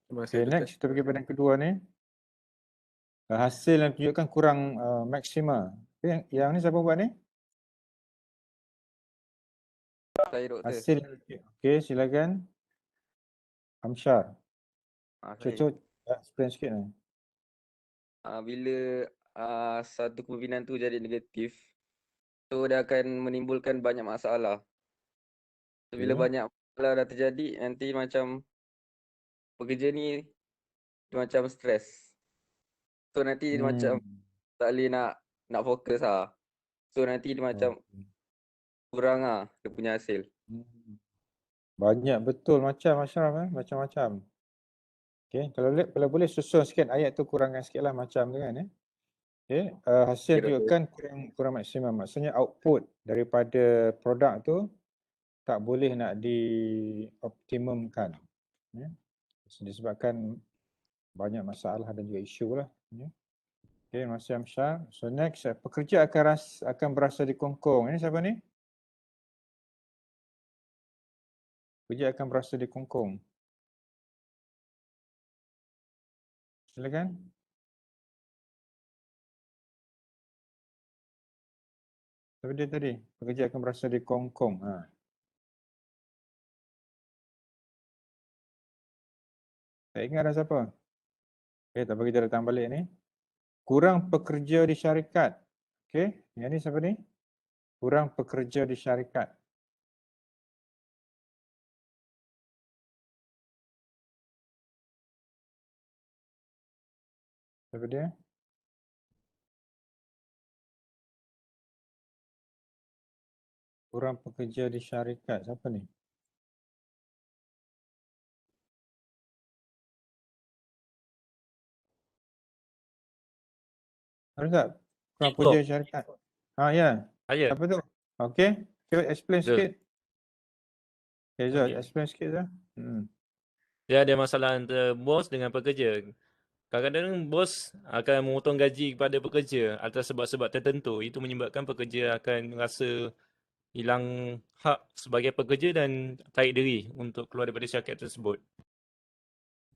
Terima kasih Okay, doktor. next kita pergi pada yang kedua ni. Hasil yang tunjukkan kurang maksima. Okay, yang ni siapa buat ni? Saya doktor. Hasil. Okay, silakan. Amsyar. Saya. Cuba explain sikit ni. Bila satu kepimpinan tu jadi negatif, so dia akan menimbulkan banyak masalah. So, bila Okay. banyak masalah dah terjadi, nanti macam pekerja ni dia macam stres. So nanti dia macam tak boleh nak fokus lah. So nanti dia macam kurang lah dia punya hasil. Banyak betul macam Ashraf macam-macam. Okay, kalau boleh susun sikit ayat tu, kurangkan sikit lah macam tu kan. Okay, hasil Okay, tunjukkan kurang maksimum. Maksudnya output daripada produk tu tak boleh nak dioptimumkan. Disebabkan banyak masalah dan juga isu lah. Okay, masih Amsyar. So next, pekerja akan berasa dikongkong. Ini siapa ni? Pekerja akan berasa dikongkong. Silakan. Siapa dia tadi? Pekerja akan berasa dikongkong. Tak ingat dah siapa? Okay, tak apa, kita datang balik ni. Kurang pekerja di syarikat. Okay, yang ni siapa ni? Kurang pekerja di syarikat. Siapa dia? Kurang pekerja di syarikat. Siapa ni? Ada tak? Kurang pekerja di syarikat. Ya. Ya. Apa tu? Okay. Cuba explain Betul. sikit. Okay, Zul, Okay. explain sikit Zul. Dia ada masalah antara bos dengan pekerja. Kadang-kadang bos akan memotong gaji kepada pekerja atas sebab-sebab tertentu. Itu menyebabkan pekerja akan rasa hilang hak sebagai pekerja dan tarik diri untuk keluar daripada syarikat tersebut.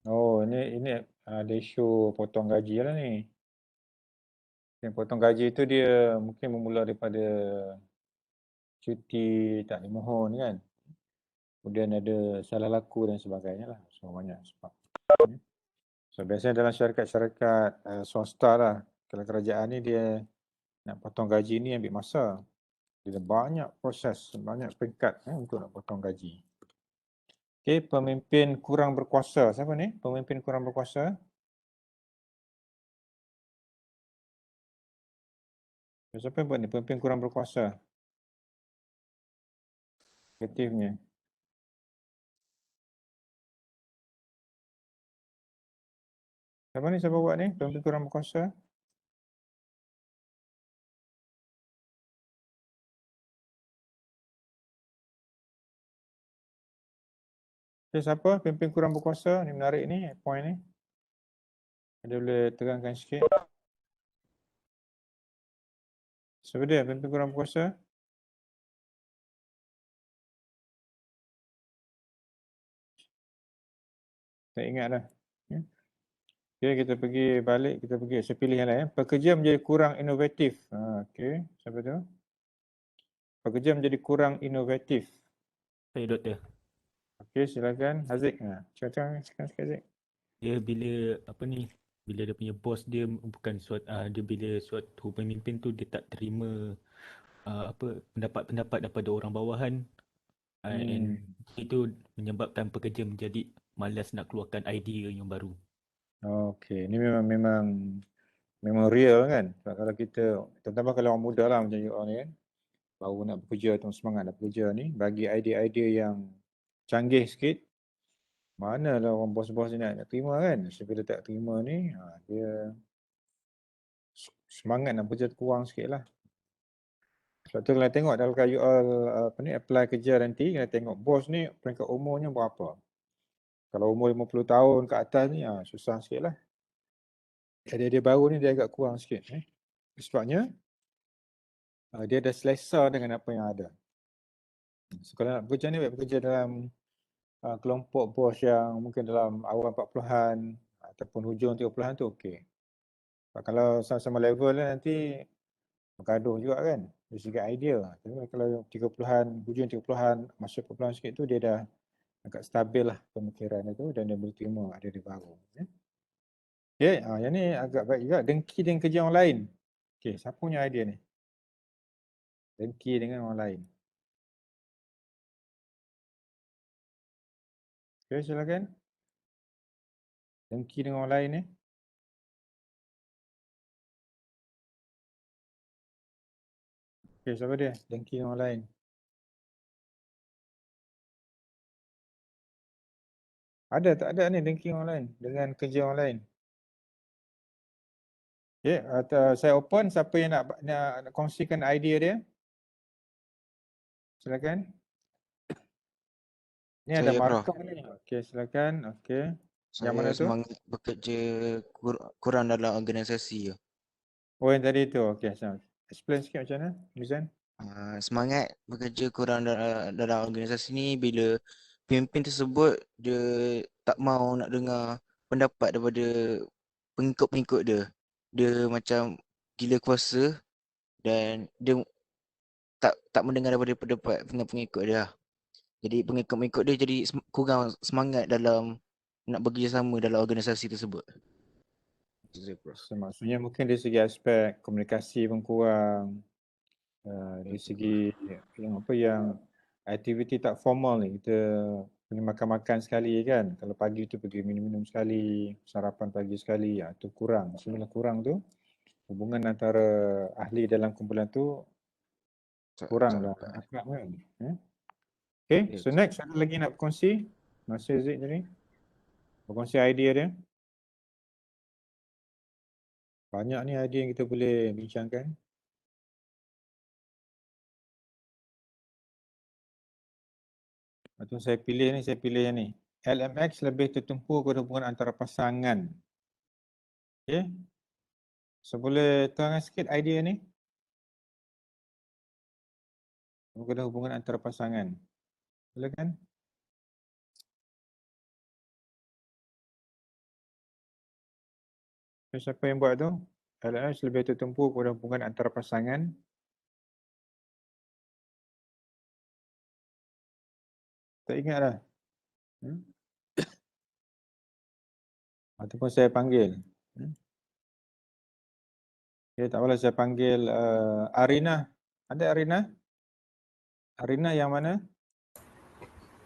Oh, ini ada isu potong gaji lah ni. Yang potong gaji tu dia mungkin bermula daripada cuti tak dimohon kan. Kemudian ada salah laku dan sebagainya lah. So banyak sebab. So biasanya dalam syarikat-syarikat swasta lah. Kalau kerajaan ni dia nak potong gaji ni ambil masa. Dia banyak proses, banyak peringkat untuk nak potong gaji. Okay, pemimpin kurang berkuasa. Siapa ni? Pemimpin kurang berkuasa. Siapa yang buat ni? Pemimpin kurang berkuasa. Kreatifnya. Siapa ni? Siapa buat ni? Pemimpin kurang berkuasa. Okay, siapa? Pemimpin kurang berkuasa. Ni menarik ni, point ni. Ada boleh terangkan sikit. Siapa dia? Pemimpin kurang berkuasa. Tak ingat dah. Okay, kita pergi balik. Kita pergi. Saya pilih yang lain. Pekerja menjadi kurang inovatif. Okay, siapa tu? Pekerja menjadi kurang inovatif. Saya doktor. Okey, silakan Haziq. Cakap sikit Haziq. Dia bila Bila dia punya bos dia bukan dia bila suatu pemimpin tu dia tak terima pendapat-pendapat daripada orang bawahan, and itu menyebabkan pekerja menjadi malas nak keluarkan idea yang baru. Okey, ni memang real kan. Kalau kita, terutama kalau orang muda lah macam you all ni kan, baru nak bekerja atau semangat nak bekerja ni, bagi idea-idea yang canggih sikit, manalah orang bos-bos ni nak terima kan. Sebila tak terima ni, dia semangat nak bekerja kurang sikit lah. Sebab tu kalau tengok dalam you all apply kerja nanti, kena tengok bos ni peringkat umurnya berapa. Kalau umur 50 tahun ke atas ni, susah sikit lah. Dia baru ni dia agak kurang sikit. Sebabnya, dia dah selesa dengan apa yang ada. So, kalau nak bekerja ni, baik bekerja dalam kelompok bos yang mungkin dalam awal 40-an ataupun hujung 30-an tu okey. Kalau sama-sama level lah nanti bergaduh juga kan, dari segi idea. Tapi kalau 30-an, hujung 30-an, masuk 40-an sikit tu dia dah agak stabil lah pemikiran itu dan dia boleh terima idea baru. Okay, yang ni agak baik juga, dengki dengan kerja orang lain. Okay, siapa punya idea ni? Dengki dengan orang lain. Okay, silakan. Dengki dengan orang lain ni. Okay, siapa dia? Dengki dengan orang lain. Ada tak ada ni dengki orang lain dengan kerja orang lain? Okay, saya open, siapa yang nak kongsikan idea dia? Silakan. Ni ada Saya, Prof. markah ni. Okay, silakan. Okay. Yang mana Saya tu? semangat bekerja kurang dalam organisasi. Oh, yang tadi tu. Okay, explain sikit macam mana, Mizan? Semangat bekerja kurang dalam organisasi ni bila pemimpin tersebut dia tak mau nak dengar pendapat daripada pengikut-pengikut dia. Dia macam gila kuasa dan dia tak mendengar daripada pendapat pengikut dia. Jadi pengikut-pengikut dia jadi kurang semangat dalam nak bekerjasama dalam organisasi tersebut. So, maksudnya mungkin dari segi aspek komunikasi pun kurang, dari segi yang aktiviti tak formal ni, kita pergi makan-makan sekali kan, kalau pagi tu pergi minum-minum sekali, sarapan pagi sekali, tu kurang. Sebenarnya kurang tu, hubungan antara ahli dalam kumpulan tu kurang lah, akrab kan. Okay, so next ada lagi nak berkongsi? Masih Zik tadi berkongsi idea dia. Banyak ni idea yang kita boleh bincangkan. Macam saya pilih yang ni. LMX lebih tertumpu kepada hubungan antara pasangan. Okay. So boleh terangkan sikit idea ni? Kepada hubungan antara pasangan. Silakan. Siapa yang buat tu? LMX lebih tertumpu kepada hubungan antara pasangan. Tak ingat dah. Ataupun saya panggil. Okay, tak apalah saya panggil Arina. Ada Arina? Arina yang mana?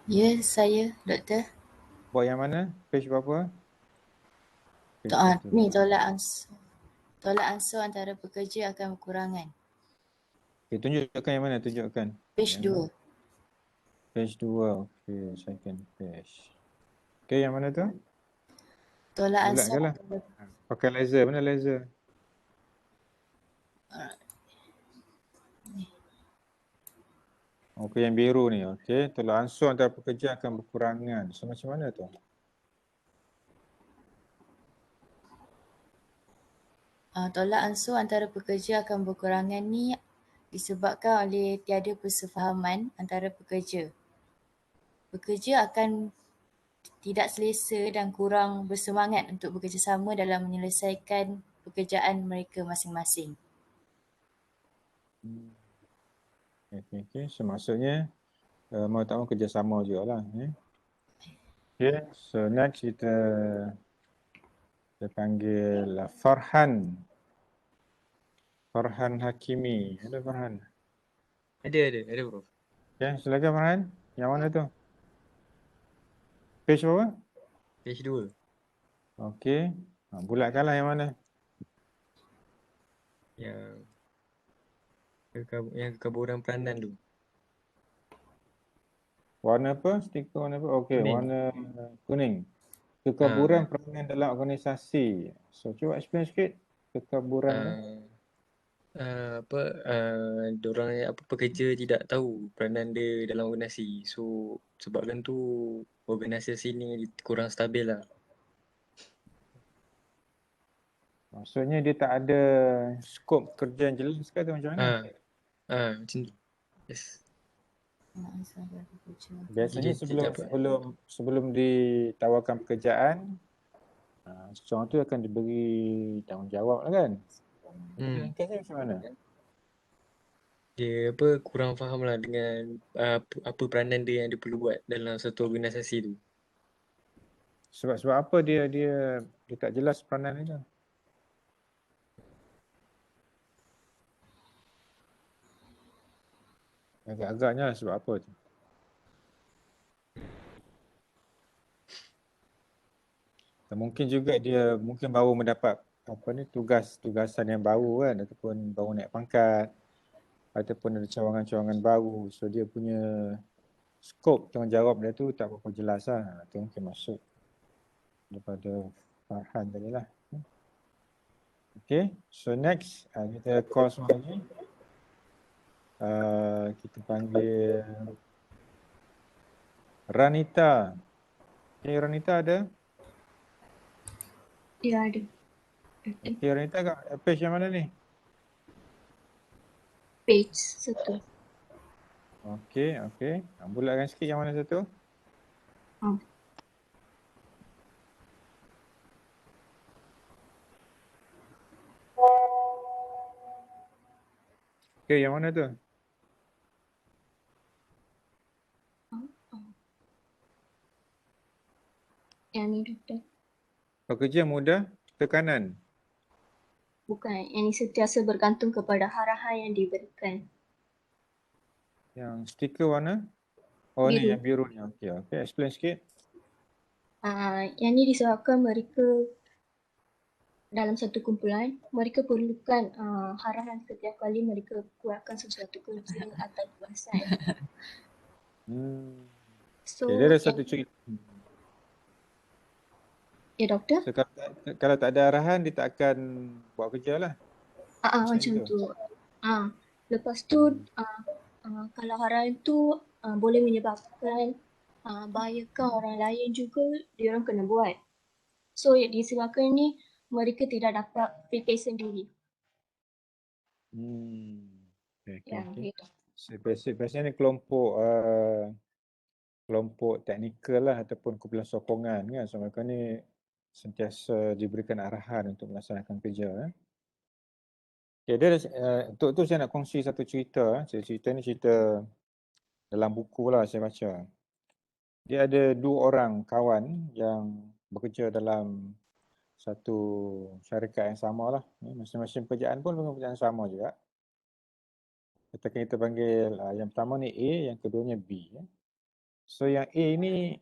Ya, saya, Doktor. Buat yang mana? Page berapa? Ni tolak ansur. Tolak ansur antara pekerja akan berkurangan. Okay, tunjukkan yang mana? Tunjukkan. Page 2. Page 2. Okay, second page. Okay, yang mana tu? Tolak ansur. Lah. Pakai laser. Mana laser? Okay, yang biru ni. Okay, tolak ansur antara pekerja akan berkurangan. So, macam mana tu? Tolak ansur antara pekerja akan berkurangan ni disebabkan oleh tiada persefahaman antara pekerja. Pekerja akan tidak selesa dan kurang bersemangat untuk bekerjasama dalam menyelesaikan pekerjaan mereka masing-masing. Okay. So, maksudnya mau tak mau kerjasama jugalah. Okay, so next kita Kita panggil Farhan. Farhan Hakimi. Ada Farhan? Ada bro. Okay, silakan Farhan. Yang mana tu? Page berapa? Page 2. Okey. Bulatkanlah yang mana? Yang kekaburan peranan tu. Warna apa? Stiker warna apa? Okey, Kuning. warna kuning. Kekaburan peranan dalam organisasi. So, cuba explain sikit kekaburan tu. Diorang pekerja tidak tahu peranan dia dalam organisasi. So sebabkan tu organisasi ni kurang stabil lah. Maksudnya dia tak ada skop kerja yang jelas ke atau macam mana? Macam tu. Yes. Biasanya Jadi tak sebelum ditawarkan pekerjaan, seseorang tu akan diberi tanggungjawab lah kan? Kes ni macam mana? Dia kurang faham lah dengan apa peranan dia yang dia perlu buat dalam satu organisasi tu. Sebab apa dia tak jelas peranan dia? Agak-agaknya sebab apa tu? Dan mungkin juga dia baru mendapat tugasan yang baru kan, ataupun baru naik pangkat, ataupun ada cawangan-cawangan baru. So dia punya skop tanggungjawab dia tu tak berapa jelas lah. Itu mungkin masuk daripada Farhan tadi lah. Okay, so next kita call semua lagi. Kita panggil Ranita. Okay, Ranita ada? Ya, ada. Okay, Ranita kat page yang mana ni? Page 1. Okay. Bulatkan sikit yang mana satu? Okay, yang mana tu? Yang ni doktor. Pekerja muda tekanan. Bukan, yang ni sentiasa bergantung kepada arahan yang diberikan. Yang stiker warna? Oh Biru. ni yang biru ni. Okay, explain sikit. Yang ni disebabkan mereka dalam satu kumpulan, mereka perlukan arahan setiap kali mereka buatkan sesuatu kerja atau tugasan. So, Okay, dia ada satu cerita. Ya doktor? So, kalau tak ada arahan, dia tak akan buat kerja lah. Macam tu. Lepas tu, kalau arahan tu boleh menyebabkan bahayakan orang lain juga, dia orang kena buat. So, disebabkan ni, mereka tidak dapat fikir sendiri. Okay. Biasanya ni kelompok teknikal lah ataupun kumpulan sokongan kan. So mereka ni sentiasa diberikan arahan untuk melaksanakan kerja. Okay, untuk tu saya nak kongsi satu cerita. Cerita ni cerita dalam buku lah saya baca. Dia ada 2 orang kawan yang bekerja dalam satu syarikat yang sama lah. Masing-masing pekerjaan pun pekerjaan sama juga. Kita panggil yang pertama ni A, yang keduanya B. So yang A ni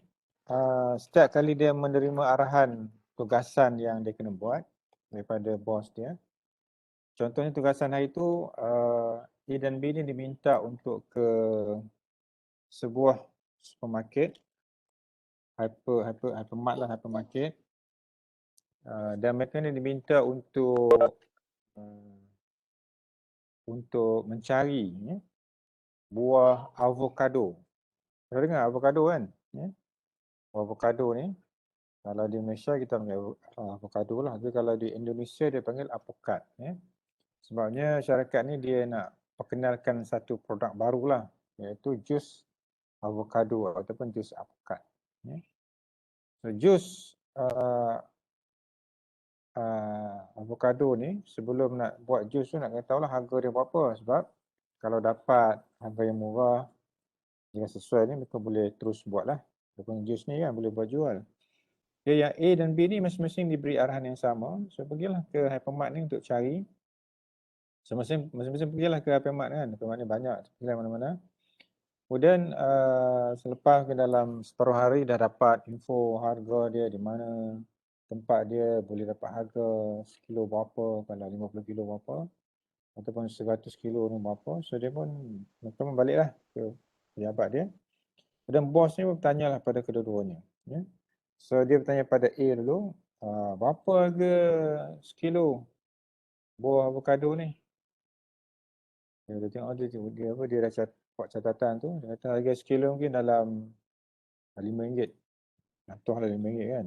setiap kali dia menerima arahan tugasan yang dia kena buat daripada bos dia. Contohnya tugasan hari itu A dan B ni diminta untuk ke sebuah supermarket, hypermart lah, hypermarket. Dan mereka ni diminta untuk mencari buah avocado. Pernah dengar avocado kan? Buah avocado ni, kalau di Malaysia kita panggil avocado lah. Tapi kalau di Indonesia dia panggil apokat. Sebabnya syarikat ni dia nak perkenalkan satu produk baru lah, iaitu jus avocado ataupun jus apokat. So jus avocado ni, sebelum nak buat jus tu nak kena tahulah harga dia berapa. Sebab kalau dapat harga yang murah, jika sesuai ni mereka boleh terus buat lah. Ataupun jus ni kan boleh buat jual. Okay, yang A dan B ni masing-masing diberi arahan yang sama. So pergilah ke hypermart ni untuk cari. So masing-masing pergilah ke hypermart kan. Hypermart ni banyak, pergilah mana-mana. Kemudian selepas ke dalam separuh hari dah dapat info harga dia di mana, tempat dia boleh dapat harga sekilo berapa, kalau 50 kilo berapa, ataupun 100 kilo ni berapa. So dia pun baliklah ke pejabat dia. Kemudian bos ni bertanyalah pada kedua-duanya. Ya. So dia bertanya pada A dulu, berapa harga sekilo buah avocado ni? Dia tengok dia dah buat catatan tu, dia kata harga sekilo mungkin dalam RM5. Contohlah RM5 kan.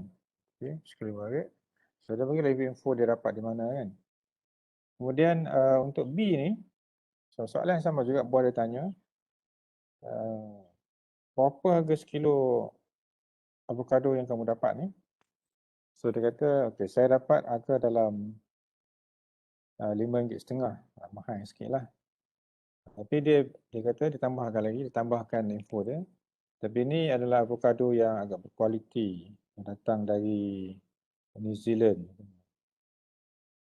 Okey, sekilo harga. So dia bagi lebih info dia dapat di mana kan. Kemudian untuk B ni, soalan yang sama juga buah dia tanya, berapa harga sekilo avocado yang kamu dapat ni? So dia kata, okey, saya dapat harga dalam RM5.50, mahal sikit lah. Tapi dia kata dia tambahkan info dia. Tapi ini adalah avocado yang agak berkualiti, yang datang dari New Zealand.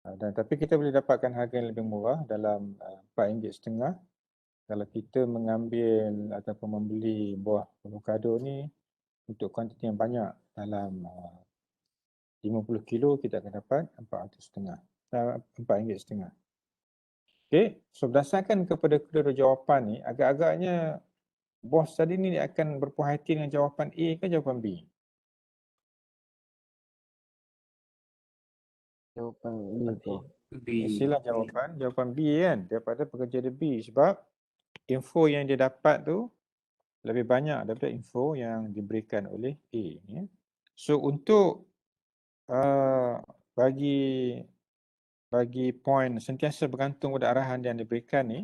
Dan tapi kita boleh dapatkan harga yang lebih murah dalam RM4.50 kalau kita mengambil ataupun membeli buah avocado ni untuk kuantiti yang banyak, dalam 50 kilo kita akan dapat RM4.50. Okey, so berdasarkan kepada kedua jawapan ni, agak-agaknya bos tadi ni dia akan berpuas hati dengan jawapan A ke jawapan B? Jawapan B tu. Mestilah jawapan B kan, daripada pekerja dia B, sebab info yang dia dapat tu lebih banyak daripada info yang diberikan oleh A. Ya. So untuk bagi poin sentiasa bergantung pada arahan yang diberikan ni,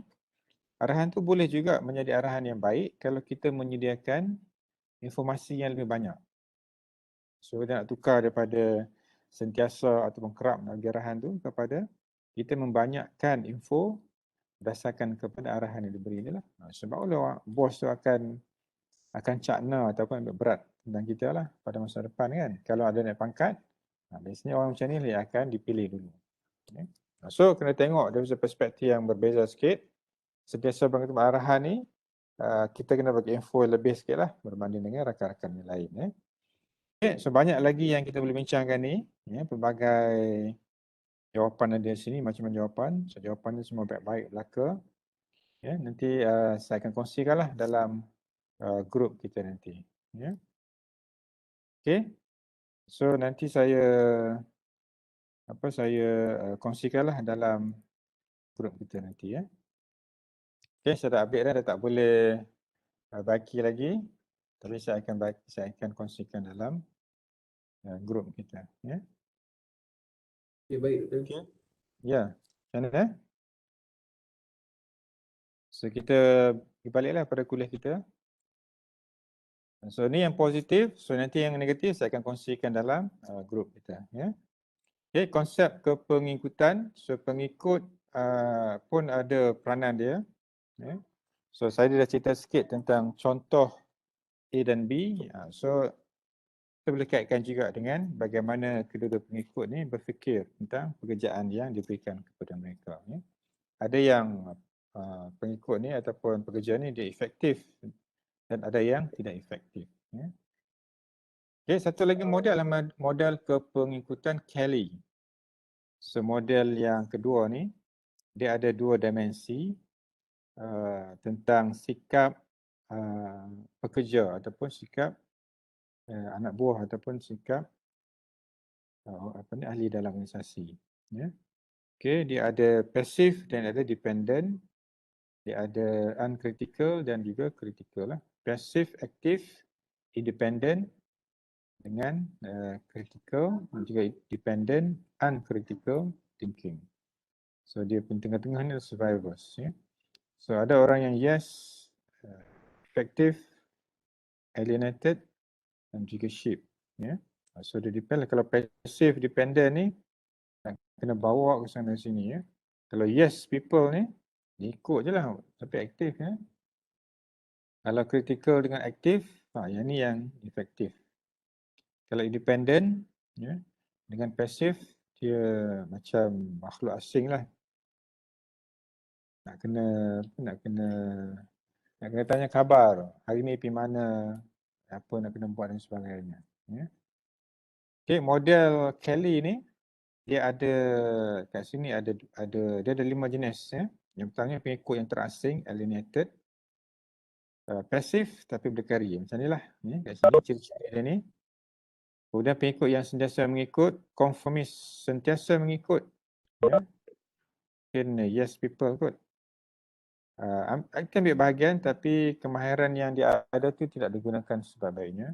arahan tu boleh juga menjadi arahan yang baik kalau kita menyediakan informasi yang lebih banyak. So kita nak tukar daripada sentiasa ataupun kerap nak bagi arahan tu kepada kita membanyakkan info berdasarkan kepada arahan yang diberi ni lah. Sebab bos tu akan cakna ataupun ambil berat tentang kita lah pada masa depan kan. Kalau ada naik pangkat, biasanya orang macam ni dia akan dipilih dulu. Okay. So kena tengok dari perspektif yang berbeza sikit. Sentiasa bergantung arahan ni, kita kena bagi info lebih sikit lah berbanding dengan rakan-rakan yang lain. Okay. So banyak lagi yang kita boleh bincangkan ni, pelbagai jawapan ada di sini, macam-macam jawapan. So jawapan ni semua baik-baik belaka. Nanti saya akan kongsikan lah dalam grup kita nanti. Okay. So nanti saya kongsikanlah dalam grup kita nanti ya. Okay, saya dah update dah tak boleh bagi lagi. Tapi saya akan kongsikan dalam grup kita ya. Okay, baik. Okay. Ya, macam mana? So kita baliklah pada kuliah kita. So ni yang positif, so nanti yang negatif saya akan kongsikan dalam grup kita ya. Okay, konsep kepengikutan, so pengikut pun ada peranan dia. So saya dah cerita sikit tentang contoh A dan B. So kita boleh kaitkan juga dengan bagaimana kedua-dua pengikut ni berfikir tentang pekerjaan yang diberikan kepada mereka. Ada yang pengikut ni ataupun pekerja ni dia efektif dan ada yang tidak efektif. Okay, satu lagi model adalah model kepengikutan Kelly. So model yang kedua ni dia ada dua dimensi tentang sikap pekerja ataupun sikap anak buah ataupun sikap ahli dalam organisasi. Okay, dia ada passive dan ada dependent. Dia ada uncritical dan juga critical lah. Passive, active, independent dengan critical dan juga dependent, uncritical thinking. So dia pun tengah-tengah ni survivors. So ada orang yang yes, effective, alienated dan juga sheep. So dia depend. Kalau passive dependent ni kena bawa ke sana sini. Kalau yes people ni dia ikut je lah sampai aktif. Kalau critical dengan aktif, yang ni yang efektif. Kalau independent, ya, dengan pasif dia macam makhluk asing lah. Nak kena tanya khabar. Hari ni pergi mana, apa nak kena buat dan sebagainya. Ya. Okay, model Kelly ni dia ada kat sini dia ada 5 jenis. Ya. Yang pertama pengikut yang terasing, alienated. Pasif tapi berdikari. Macam ni lah. Ya, kat sini ciri-ciri dia ni. Kemudian pengikut yang sentiasa mengikut, conformist, sentiasa mengikut. Ya. Mungkin yes people kot. Akan ambil bahagian tapi kemahiran yang dia ada tu tidak digunakan sebaik-baiknya.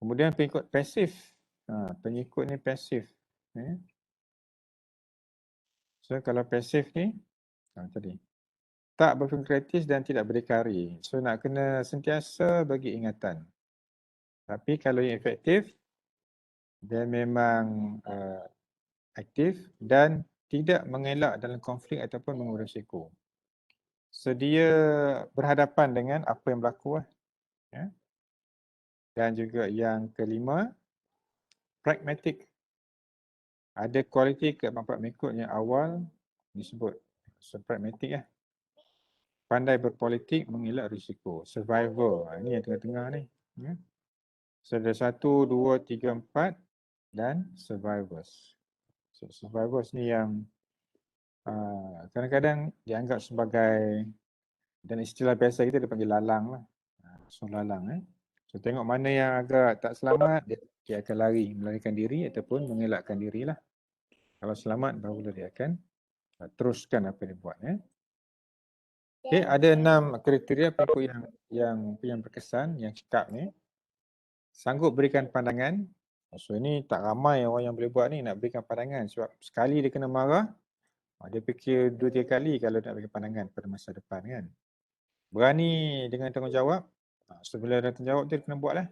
Kemudian pengikut pasif. Pengikut ni pasif. Ya. So kalau pasif ni, tadi. Tak berfikir kritis dan tidak berdikari. So nak kena sentiasa bagi ingatan. Tapi kalau yang efektif, dia memang aktif dan tidak mengelak dalam konflik ataupun mengambil risiko. So dia berhadapan dengan apa yang berlaku. Ya. Dan juga yang kelima, pragmatic. Ada kualiti keempat mengikut yang awal disebut. So pragmatic . Pandai berpolitik, mengelak risiko. Survivor. Ini yang tengah-tengah ni. Ya. So ada 1, 2, 3, 4 dan survivors. So survivors ni yang kadang-kadang dianggap sebagai, dan istilah biasa kita dia panggil lalang lah. So lalang . So tengok mana yang agak tak selamat, dia akan melarikan diri ataupun mengelakkan diri lah. Kalau selamat barulah dia akan teruskan apa yang dia buat . Okay, ada 6 kriteria pengikut yang berkesan, yang cekap ni. Sanggup berikan pandangan. So ini tak ramai orang yang boleh buat ni, nak berikan pandangan. Sebab sekali dia kena marah, dia fikir 2-3 kali kalau nak berikan pandangan pada masa depan kan. Berani dengan tanggungjawab. So bila ada tanggungjawab tu dia kena buat lah.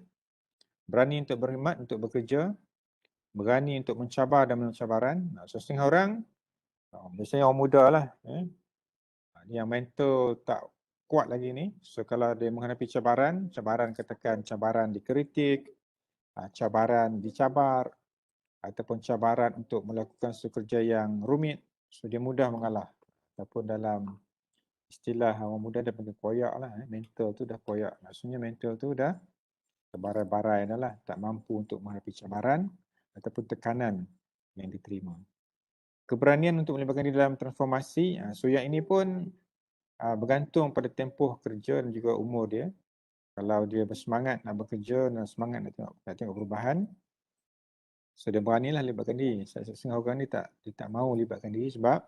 Berani untuk berkhidmat, untuk bekerja. Berani untuk mencabar dan menerima cabaran. So setengah orang, biasanya orang muda lah. Yang mental tak kuat lagi ni. So kalau dia menghadapi cabaran katakan cabaran dikritik, cabaran dicabar, ataupun cabaran untuk melakukan sekerja yang rumit, so dia mudah mengalah. Ataupun dalam istilah orang muda dia panggil koyak lah. Mental tu dah koyak. Maksudnya mental tu dah terbarai-barai dah lah. Tak mampu untuk menghadapi cabaran ataupun tekanan yang diterima. Keberanian untuk melibatkan diri dalam transformasi. So yang ini pun bergantung pada tempoh kerja dan juga umur dia. Kalau dia bersemangat nak bekerja dan semangat nak tengok perubahan, so dia beranilah libatkan diri. Setengah orang ni dia tak mahu libatkan diri sebab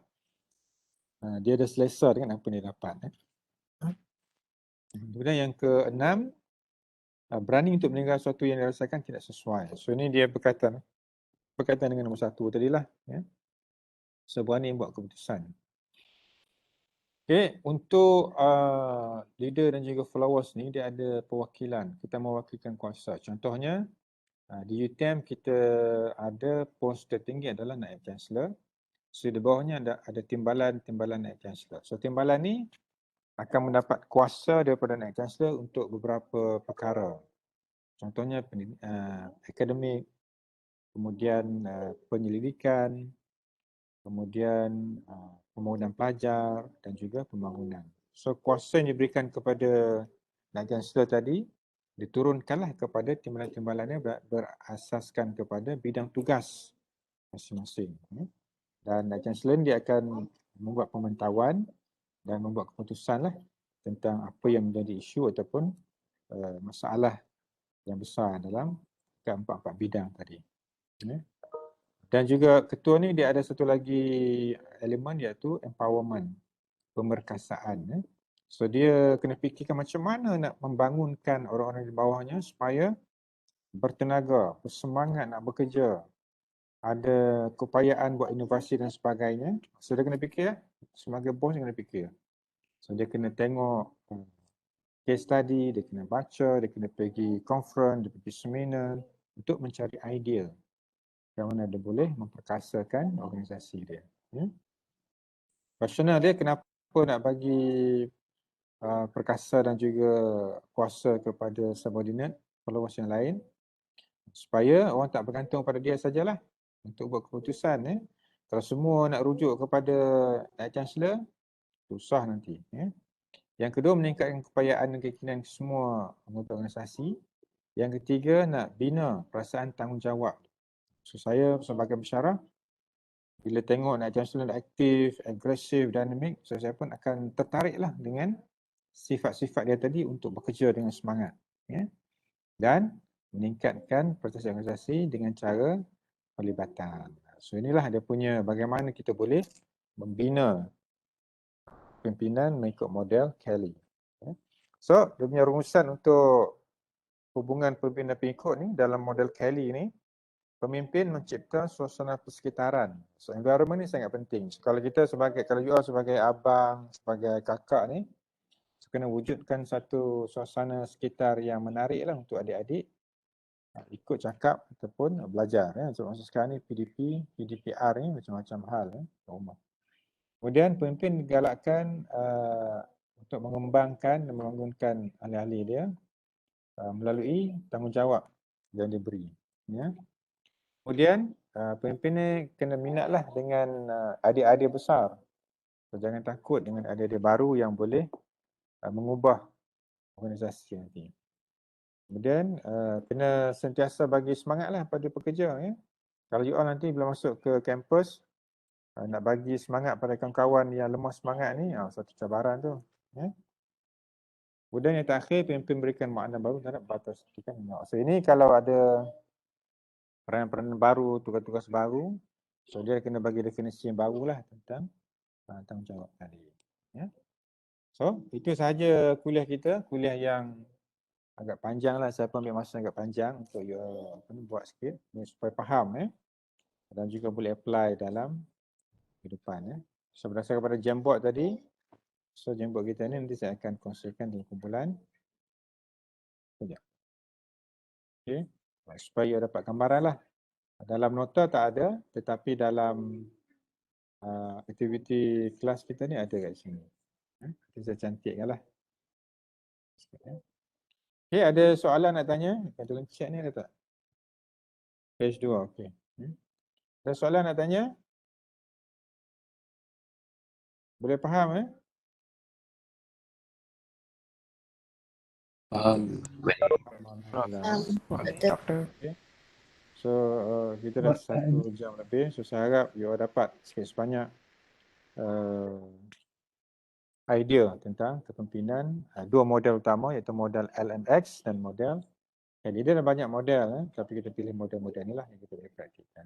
dia dah selesa dengan apa yang dia dapat. Kemudian yang ke-6, berani untuk meninggalkan sesuatu yang dirasakan tidak sesuai. So ini dia berkaitan dengan nombor 1 tadilah. So berani buat keputusan. Okay, untuk leader dan juga followers ni dia ada perwakilan. Kita mewakilkan kuasa. Contohnya di UTM kita ada pos tertinggi adalah Naib Chancellor. So di bawahnya ada timbalan Naib Chancellor. So timbalan ni akan mendapat kuasa daripada Naib Chancellor untuk beberapa perkara. Contohnya akademik, kemudian penyelidikan, kemudian pembangunan pelajar dan juga pembangunan. So kuasa yang diberikan kepada Naib Chancellor tadi diturunkanlah kepada timbalan-timbalannya berasaskan kepada bidang tugas masing-masing. Dan Naib Chancellor dia akan membuat pemantauan dan membuat keputusan lah tentang apa yang menjadi isu ataupun masalah yang besar dalam keempat-empat bidang tadi. Dan juga ketua ni dia ada satu lagi elemen iaitu empowerment, pemerkasaan. So dia kena fikirkan macam mana nak membangunkan orang-orang di bawahnya supaya bertenaga, bersemangat nak bekerja, ada keupayaan buat inovasi dan sebagainya. So dia kena fikir, sebagai bos dia kena fikir. So dia kena tengok case study, dia kena baca, dia kena pergi conference, dia pergi seminar untuk mencari idea bagaimana dia boleh memperkasakan organisasi dia. Rasional dia kenapa nak bagi perkasa dan juga kuasa kepada subordinate followers yang lain. Supaya orang tak bergantung pada dia sajalah untuk buat keputusan. Kalau semua nak rujuk kepada Naib Chancellor, susah nanti. Yang kedua, meningkatkan keupayaan dan keyakinan semua anggota organisasi. Yang ketiga, nak bina perasaan tanggungjawab. So, saya sebagai pensyarah, bila tengok Naib Chancellor aktif, agresif, dinamik, so saya pun akan tertariklah dengan sifat-sifat dia tadi untuk bekerja dengan semangat. Dan meningkatkan prestasi organisasi dengan cara pelibatan. So inilah dia punya bagaimana kita boleh membina pimpinan mengikut model Kelly. So dia punya rumusan untuk hubungan pimpinan pengikut ni dalam model Kelly ni, pemimpin mencipta suasana persekitaran. So environment ni sangat penting. So, kalau kita kalau you all sebagai abang, sebagai kakak ni, so, kena wujudkan satu suasana sekitar yang menarik lah untuk adik-adik ikut cakap ataupun belajar. So, masa sekarang ni PDP, PDPR ni macam-macam hal rumah. Kemudian pemimpin digalakkan untuk mengembangkan dan membangunkan ahli-ahli dia melalui tanggungjawab yang diberi. Kemudian pemimpin ni kena minatlah dengan adik-adik besar. So, jangan takut dengan adik-adik baru yang boleh mengubah organisasi nanti. Kemudian kena sentiasa bagi semangatlah pada pekerja. Kalau you all nanti bila masuk ke kampus nak bagi semangat pada kawan-kawan yang lemah semangat ni, satu cabaran tu. Kemudian yang terakhir, pemimpin berikan makna baru terhadap batas kritikan. So ini kalau ada peranan-peranan baru, tugas-tugas baru, so dia kena bagi definisi yang barulah tentang tanggungjawab tadi. So itu sahaja kuliah kita, kuliah yang agak panjang lah, saya pun ambil masa agak panjang untuk you buat sikit supaya faham dan juga boleh apply dalam kehidupan. So berdasarkan pada Jamboard tadi, so Jamboard kita ni nanti saya akan kongsikan dalam kumpulan. Sekejap. Okay. Supaya you dapat gambaran lah. Dalam nota tak ada, tetapi dalam aktiviti kelas kita ni ada kat sini. Nanti saya cantikkan lah. Okay, ada soalan nak tanya? Ada chat ni ada tak? Page 2, okay. Ada soalan nak tanya? Boleh faham Doktor. Okay. So kita dah 1 jam lebih. So saya harap you dapat sikit sebanyak idea tentang kepimpinan. 2 model utama iaitu model LMX dan model. Jadi dia ada banyak model tapi kita pilih model-model inilah yang kita boleh praktikkan.